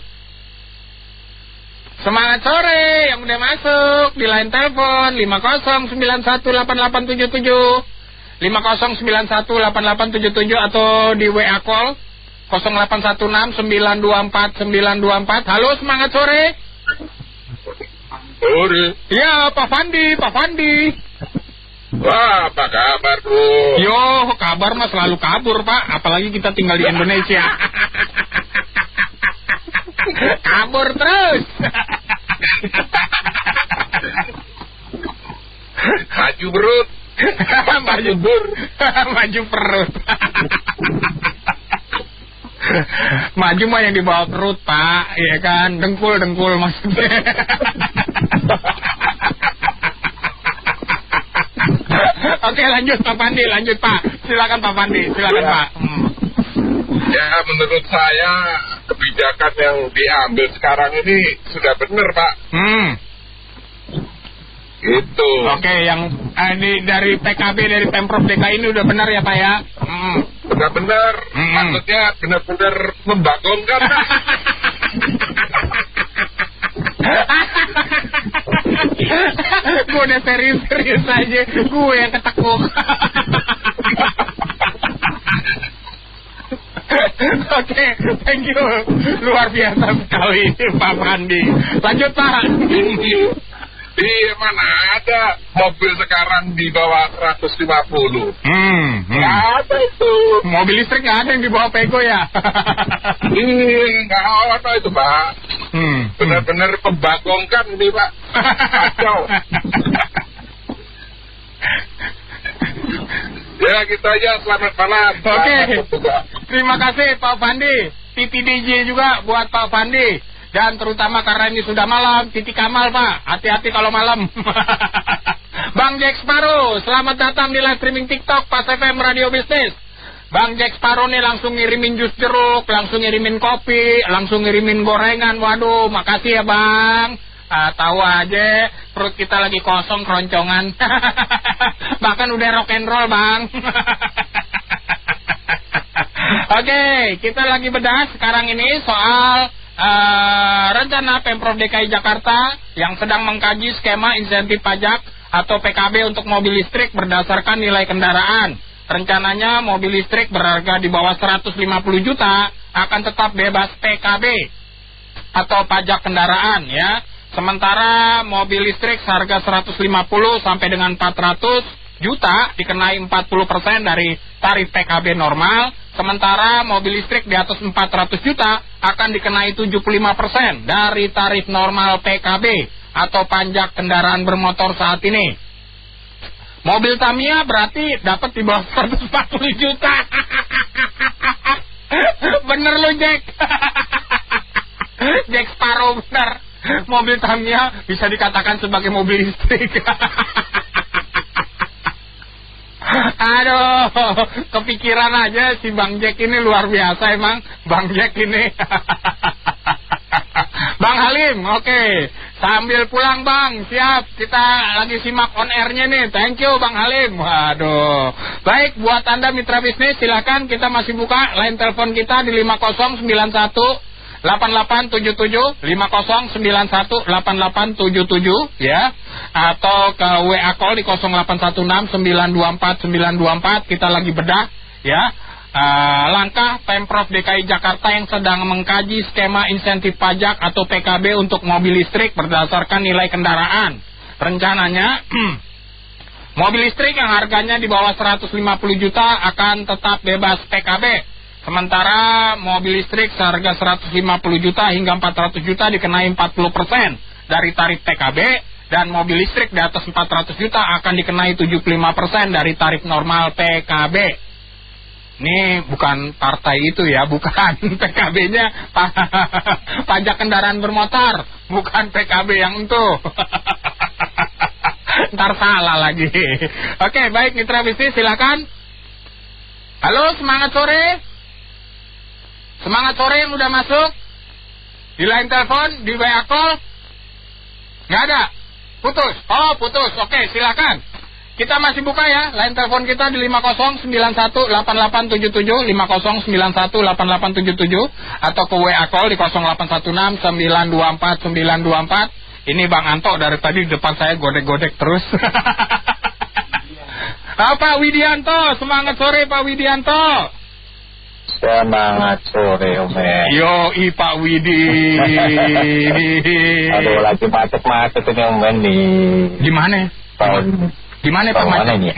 Semangat sore yang udah masuk di line telepon 50918877 50918877 atau di WA call 0816924924. Halo, semangat sore. Sore. Ya, Pak Fandi. Wah, apa kabar, Bro? Yo, kabar mah selalu kabur, Pak. Apalagi kita tinggal di Indonesia. Kabur terus. Maju perut. Maju perut. Maju mah yang di bawah perut, Pak. Iya kan, dengkul maksudnya. Oke, lanjut Pak Pandi, Pak. Silakan Pak Pandi, Pak. Ya, menurut saya kebijakan yang diambil sekarang ini sudah benar, Pak. Itu. Oke, yang ini dari PKB, dari Pemprov DKI ini udah benar ya Pak ya? Benar-benar, maksudnya benar-benar membagongkan. Gue udah serius aja, gue yang ketekuk. Oke, thank you. Luar biasa sekali Pak Pandi. Lanjut Pak. Iya, mana ada mobil sekarang di bawah 150. Nggak ada itu. Mobil listrik nggak ada yang di bawah Pego ya? Iya, nggak ada itu Pak. Benar-benar pembagongkan ini Pak. Kacau. Ya gitu aja, selamat malam. Oke, terima kasih Pak Pandi. Titi DJ juga buat Pak Pandi. Dan terutama karena ini sudah malam, titik Kamal Pak, hati-hati kalau malam. Bang Jack Sparrow, selamat datang di live streaming TikTok Pas FM Radio Bisnis. Bang Jack Sparrow nih langsung ngirimin jus jeruk, langsung ngirimin kopi, langsung ngirimin gorengan. Waduh, makasih ya Bang. Tahu aja perut kita lagi kosong keroncongan. Bahkan udah rock and roll Bang. Oke, kita lagi bedah sekarang ini soal rencana Pemprov DKI Jakarta yang sedang mengkaji skema insentif pajak atau PKB untuk mobil listrik berdasarkan nilai kendaraan. Rencananya mobil listrik berharga di bawah 150 juta akan tetap bebas PKB atau pajak kendaraan ya. Sementara mobil listrik seharga 150 sampai dengan 400 juta dikenai 40% dari tarif PKB normal. Sementara mobil listrik di atas 400 juta akan dikenai 75% dari tarif normal PKB atau pajak kendaraan bermotor saat ini. Mobil Tamiya berarti dapat di bawah 140 juta. Bener lo Jack. Jack Sparrow bener. Mobil Tamiya bisa dikatakan sebagai mobil listrik. Aduh, kepikiran aja si Bang Jack ini luar biasa emang. Bang Jack ini. Bang Halim, oke. Sambil pulang Bang, siap. Kita lagi simak on airnya nih. Thank you Bang Halim. Waduh. Baik, buat Anda mitra bisnis silakan kita masih buka line telepon kita di 5091 8877 5091 8877 ya, atau ke WA call di 0816 924 924. Kita lagi bedah ya langkah Pemprov DKI Jakarta yang sedang mengkaji skema insentif pajak atau PKB untuk mobil listrik berdasarkan nilai kendaraan. Rencananya mobil listrik yang harganya di bawah 150 juta akan tetap bebas PKB. Sementara mobil listrik seharga 150 juta hingga 400 juta dikenai 40% dari tarif PKB, dan mobil listrik di atas 400 juta akan dikenai 75% dari tarif normal PKB. Ini bukan partai itu ya, bukan PKB-nya pajak kendaraan bermotor, bukan PKB yang itu. Ntar salah lagi. Oke, baik mitra bisnis silakan. Halo, semangat sore. Semangat sore yang udah masuk di line telepon, di WA call. Nggak ada? Putus? Oh, putus. Oke, silakan. Kita masih buka ya line telepon kita di 50918877 50918877 atau ke WA call di 0816 924 924. Ini Bang Anto dari tadi di depan saya godek-godek terus. Pak Widianto, semangat sore Pak Widianto. Semangat sore Om. Yoi Pak Widi. Aduh, lagi macet-macet ini Om nih. Gimana? Gimana Pak macet? Ini?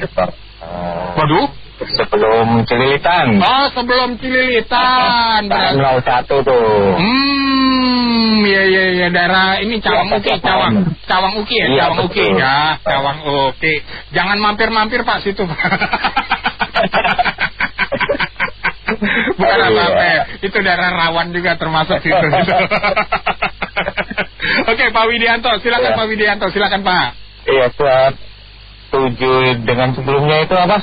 Waduh. Sebelum Cililitan. Oh, sebelum Cililitan. Terminal 1 tuh. Iya, daerah ini Cawang Uki, Cawang Uki ya, iya, Cawang Uki ya, Cawang Uki. Jangan mampir-mampir Pak situ. Bukan apa-apa ya. Itu daerah rawan juga termasuk situ. Oke, Pak Widianto, silakan Pak Widianto, silakan Pak. Iya, setuju dengan sebelumnya itu apa?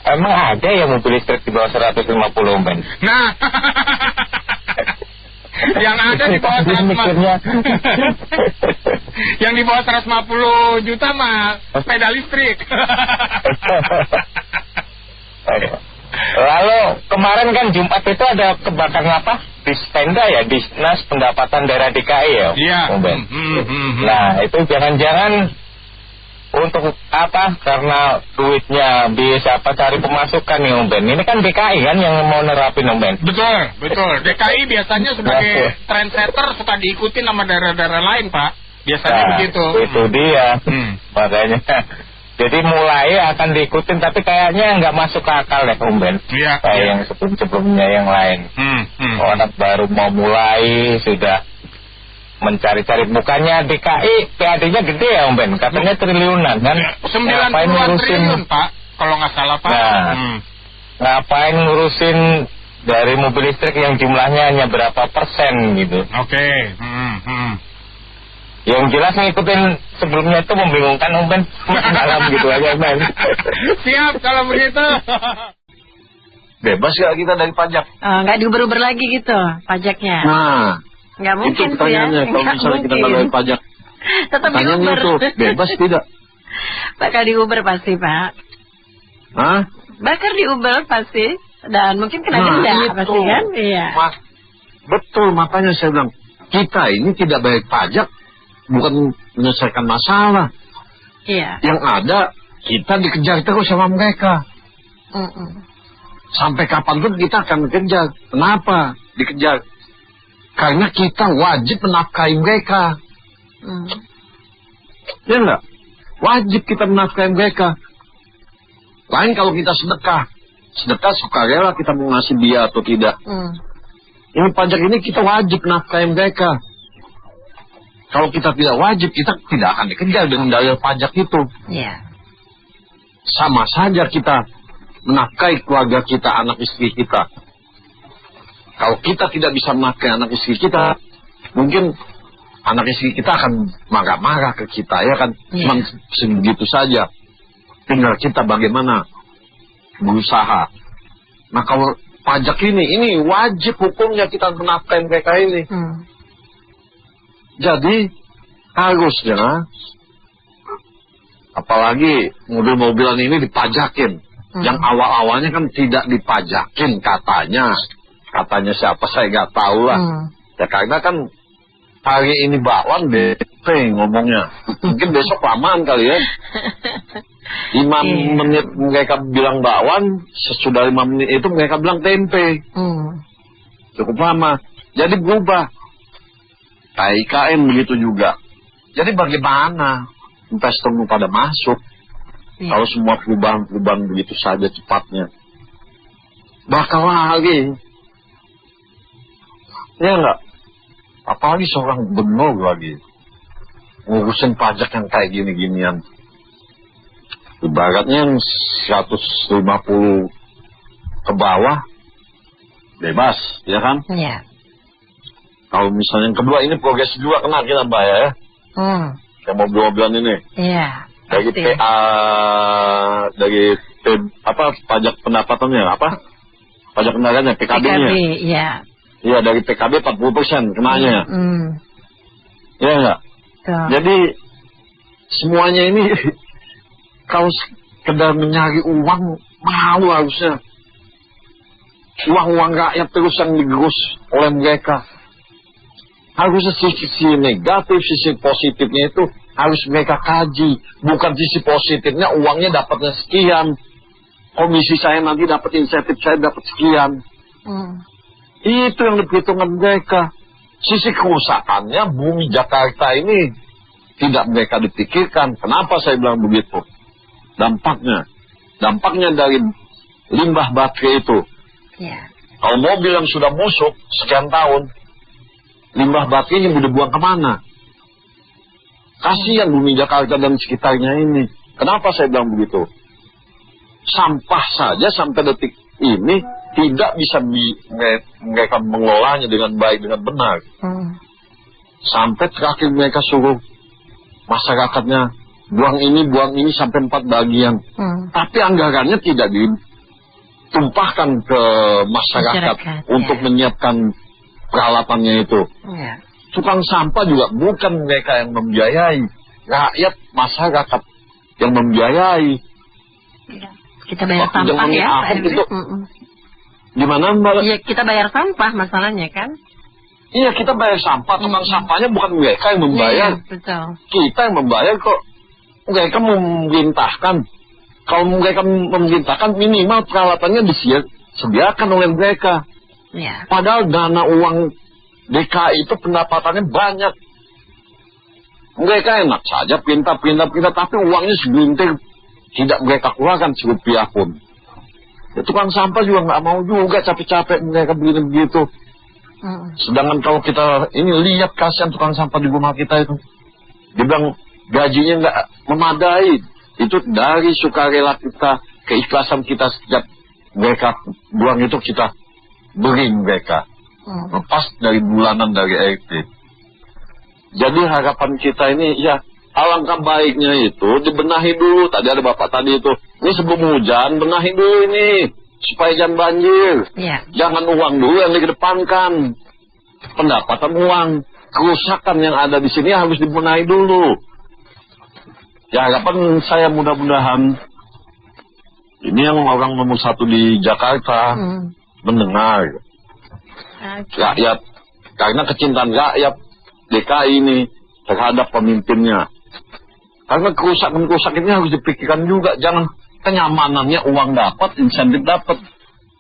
Emang ada ya mobil listrik di bawah 150 Ben? Nah, yang ada di bawah 150. Yang di bawah 150 juta mah sepeda listrik. Lalu kemarin kan Jumat itu ada kebakaran apa? Di Stenda ya, Dinas Pendapatan Daerah DKI ya. Iya. Nah itu jangan-jangan untuk apa? Karena duitnya bisa apa cari pemasukan nih Om Ben. Ini kan DKI kan yang mau nerapin Om Ben. Betul. DKI biasanya sebagai trendsetter suka diikuti sama daerah-daerah lain Pak. Biasanya begitu. Itu dia. Makanya. Jadi mulai akan diikutin, tapi kayaknya nggak masuk ke akal deh Om Ben. Iya. Kayak yang sebelumnya yang lain. Orang baru mau mulai sudah mencari-cari. Bukannya DKI PAD-nya gede ya Om Ben, katanya triliunan kan. 90 triliun Pak, kalau nggak salah Pak. Nah, ngapain ngurusin dari mobil listrik yang jumlahnya hanya berapa persen gitu. Oke. Yang jelas ngikutin sebelumnya itu membingungkan Om Ben. Dalam gitu aja Ben. Siap kalau begitu. bebas gak kita dari pajak? Nggak diuber-uber lagi gitu pajaknya? Nah, nggak mungkin itu pertanyaannya. Kalau misalnya kita nggak bayar pajak, tetap pertanyaannya itu bebas tidak? Bakal diuber pasti, Pak. Hah? Bakal diuber pasti. Dan mungkin kena denda pasti kan? Iya. Betul, makanya saya bilang kita ini tidak bayar pajak bukan menyelesaikan masalah. Iya. Yang ada kita dikejar terus sama mereka. Sampai kapanpun kita akan dikejar. Kenapa dikejar? Karena kita wajib menafkahi mereka. Ya enggak? Wajib kita menafkahi mereka. Lain kalau kita sedekah sukarela kita mau ngasih dia atau tidak. Ini pajak ini kita wajib menafkahi mereka. Kalau kita tidak wajib, kita tidak akan dikejar dengan dalil pajak itu. Iya. Sama saja kita menafkahi keluarga kita, anak istri kita. Kalau kita tidak bisa menafkahi anak istri kita, mungkin anak istri kita akan marah-marah ke kita, ya kan? Cuma segitu saja. Tinggal kita bagaimana berusaha. Nah kalau pajak ini wajib hukumnya kita menafkahi mereka ini. Jadi harusnya, apalagi mobil-mobilan ini dipajakin. Yang awal-awalnya kan tidak dipajakin katanya. Katanya siapa saya nggak tahu lah. Ya karena kan hari ini bakwan BP ngomongnya. Mungkin besok lamaan kali ya. 5 menit mereka bilang bakwan, sesudah 5 menit itu mereka bilang tempe. Cukup lama. Jadi berubah. IKN begitu juga. Jadi bagaimana investor pada masuk kalau semua perubahan begitu saja cepatnya? Bakal lagi. Ya enggak? Apalagi seorang gubernur lagi ngurusin pajak yang kayak gini-ginian. Ibaratnya yang 150 ke bawah bebas, ya kan? Iya. Kalau misalnya yang kedua ini progres juga kena kita bayar ya. Kayak mobil-mobilan ini. Iya. Dari PA, dari pajak pendapatannya apa? Pajak kendaraannya, PKB-nya. Iya. Iya, dari PKB 40% kenanya. Iya enggak? Jadi semuanya ini kalau sekedar mencari uang mau harusnya. Uang-uang rakyat terus yang digerus oleh mereka. Harusnya sisi negatif, sisi positifnya itu harus mereka kaji. Bukan sisi positifnya uangnya dapatnya sekian. Komisi saya nanti dapat insentif, saya dapat sekian. Itu yang diperhitungkan mereka. Sisi kerusakannya bumi Jakarta ini tidak mereka dipikirkan. Kenapa saya bilang begitu? Dampaknya dari limbah baterai itu. Kalau mobil yang sudah busuk sekian tahun, limbah baterainya udah buang kemana? Kasihan bumi Jakarta dan sekitarnya ini. Kenapa saya bilang begitu? Sampah saja sampai detik ini tidak bisa mereka mengelolanya dengan baik, dengan benar. Sampai terakhir mereka suruh masyarakatnya buang ini sampai 4 bagian. Tapi anggarannya tidak ditumpahkan ke masyarakat untuk menyiapkan peralatannya itu. Tukang sampah juga bukan mereka yang membiayai, rakyat masyarakat yang membiayai. Kita bayar sampah ya, Pak itu, gimana Mbak? Iya, kita bayar sampah masalahnya kan? Iya, kita bayar sampah, tukang sampahnya bukan mereka yang membayar. Betul. Kita yang membayar kok. Mereka memerintahkan. Kalau mereka memerintahkan minimal peralatannya disediakan oleh mereka. Padahal dana uang DKI itu pendapatannya banyak. Mereka enak saja pinta, tapi uangnya segelintir tidak mereka keluarkan serupiah pun. Ya, tukang sampah juga nggak mau juga capek-capek mereka begini begitu. Sedangkan kalau kita ini lihat kasihan tukang sampah di rumah kita itu, dia bilang gajinya nggak memadai. Itu dari sukarela kita, keikhlasan kita sejak mereka buang itu kita beri mereka. Lepas dari bulanan dari RT. Jadi harapan kita ini ya alangkah baiknya itu dibenahi dulu. Tadi ada bapak tadi itu, ini sebelum hujan benahi dulu ini. supaya jangan banjir. Ya. Jangan uang dulu yang dikedepankan. Pendapatan uang, kerusakan yang ada di sini harus dibenahi dulu. Ya, harapan saya mudah-mudahan ini yang orang nomor 1 di Jakarta mendengar rakyat, karena kecintaan rakyat DKI ini terhadap pemimpinnya. Karena kerusakan-kerusakan ini harus dipikirkan juga. Jangan kenyamanannya uang dapat, insentif dapat.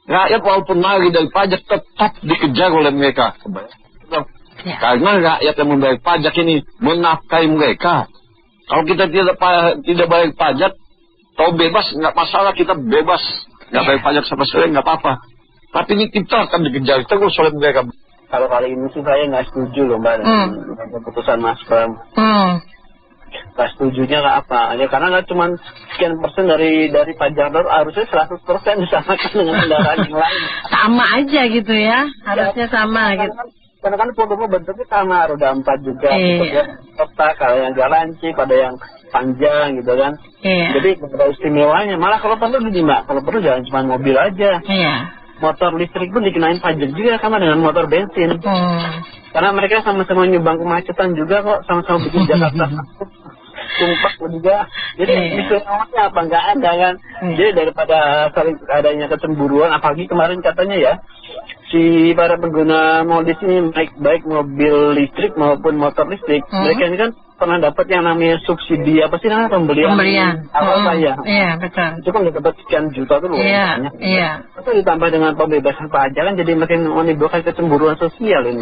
Rakyat walaupun lari dari pajak tetap dikejar oleh mereka. Ya. Karena rakyat yang membayar pajak ini menafkahi mereka. Kalau kita tidak bayar pajak, tahu bebas, nggak masalah, kita bebas. Nggak bayar pajak sama sekali, nggak apa-apa. Tapi ini kita akan dikejar terus oleh mereka. Kalau kali ini sih saya nggak setuju loh Mbak dengan keputusan Mas Pram. Nggak setujunya nggak apa? Ya karena nggak cuma sekian persen dari pajak baru, harusnya 100% disamakan dengan kendaraan yang lain. Sama aja gitu ya, harusnya sama gitu. Karena kan volume bentuknya sama, roda 4 juga, kotak, kalau yang galancik, ada yang panjang gitu kan. Jadi nggak ada istimewanya. Malah kalau perlu gini Mbak, kalau perlu jangan cuma mobil aja. Motor listrik pun dikenain pajak juga sama dengan motor bensin. Karena mereka sama-sama nyumbang kemacetan juga kok, sama-sama bikin Jakarta sumpah juga. Jadi istimewanya apa nggak ada kan. Jadi daripada saling adanya kecemburuan, apalagi kemarin katanya ya, si para pengguna modis ini baik mobil listrik maupun motor listrik, mereka ini kan pernah dapat yang namanya subsidi apa sih namanya pembelian awal saya. Iya betul. Itu kan udah dapat sekian juta tuh loh. Iya. Itu ditambah dengan pembebasan pajak kan jadi makin menimbulkan kecemburuan sosial ini.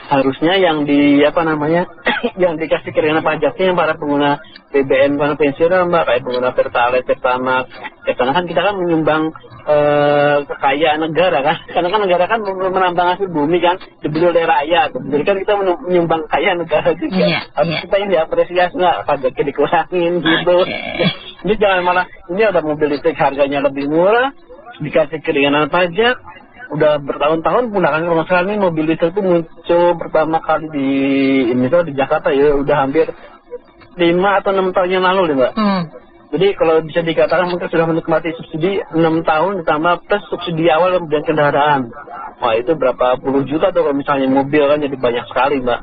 Harusnya yang yang dikasih keringanan pajaknya yang para pengguna BBM konvensional Mbak, kayak pengguna Pertalite, Pertamax. Karena kan kita kan menyumbang kekayaan negara kan, karena kan negara kan menambang hasil bumi kan, dibeli oleh rakyat. Jadi kan kita menyumbang kekayaan negara juga. Harus kita yang diapresiasi nggak, pajaknya dikurangin gitu. Jadi jangan malah ini ada mobil listrik harganya lebih murah, dikasih keringanan pajak. Udah bertahun-tahun menggunakan kalau masalah ini mobil listrik itu muncul pertama kali di Jakarta ya udah hampir 5 atau 6 tahun yang lalu deh Mbak. Jadi kalau bisa dikatakan mungkin sudah menikmati subsidi 6 tahun ditambah plus subsidi awal dan kendaraan. Wah itu berapa puluh juta tuh kalau misalnya mobil kan jadi banyak sekali Mbak.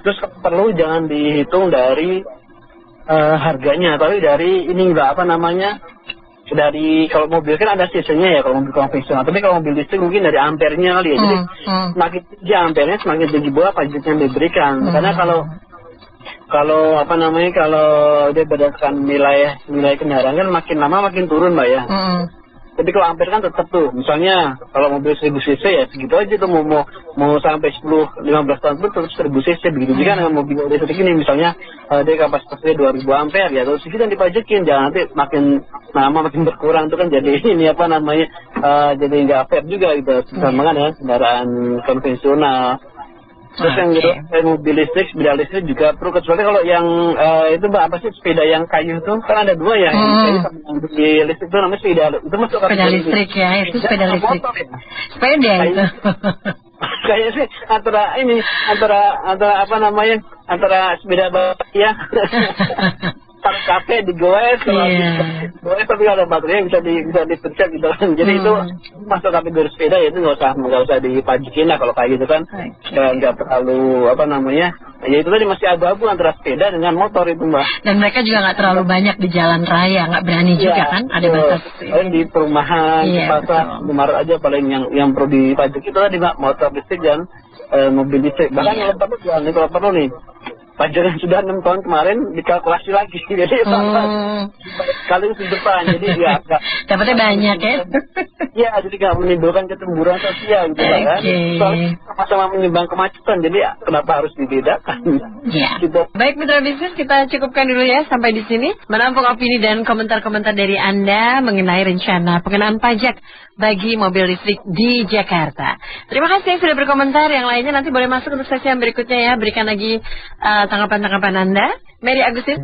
Terus perlu jangan dihitung dari harganya, tapi dari ini Mbak dari kalau mobil kan ada cc-nya ya kalau mobil konvensional, tapi kalau mobil listrik mungkin dari ampernya kali ya. Jadi semakin tinggi ampernya semakin tinggi pula pajak yang diberikan. Karena kalau dia berdasarkan nilai kendaraan kan makin lama makin turun Mbak ya. Tapi kalau ampere kan tetap tuh, misalnya kalau mobil 1000 cc ya segitu aja tuh, mau sampai 10-15 tahun pun tetap 1000 cc begitu juga dengan mobil listrik ini, misalnya dia kapasitasnya 2000 ampere ya, terus segitu dipajakin, jangan nanti makin lama makin berkurang tuh kan jadi ini jadi nggak fair juga gitu, sama dengan kendaraan konvensional. Terus yang gitu, mobil listrik, sepeda listrik juga perlu, kecuali kalau yang itu Mbak apa sih sepeda yang kayu itu kan ada 2 ya, yang kayu sama yang di listrik itu namanya sepeda, itu masuk sepeda listrik ya, itu sepeda listrik. Sepeda itu. Kayaknya sih antara sepeda ya. Taruh kafe digoes, goes tapi kalau baterainya bisa dipencet gitu kan. Jadi itu masuk kategori sepeda ya, itu nggak usah dipajakin lah kalau kayak gitu kan. Nggak terlalu ya itu tadi masih abu-abu antara sepeda dengan motor itu Mbak. Dan mereka juga nggak terlalu banyak di jalan raya, nggak berani juga kan, ada batas. Paling di perumahan, di pasar, di Maret aja paling yang perlu dipajak itu tadi Mbak, motor listrik dan mobil listrik. Bahkan kalau perlu nih pajak yang sudah 6 tahun kemarin dikalkulasi lagi, jadi kali itu depan, jadi ya dapatnya banyak ya. Ya, jadi nggak menimbulkan kecemburuan sosial gitu kan. Soalnya sama-sama menyumbang kemacetan, jadi kenapa harus dibedakan? Gitu. Baik mitra bisnis, kita cukupkan dulu ya sampai di sini. Menampung opini dan komentar-komentar dari Anda mengenai rencana pengenaan pajak bagi mobil listrik di Jakarta. Terima kasih yang sudah berkomentar. Yang lainnya nanti boleh masuk untuk sesi yang berikutnya ya. Berikan lagi tanggapan-tanggapan Anda. Mary Agustin.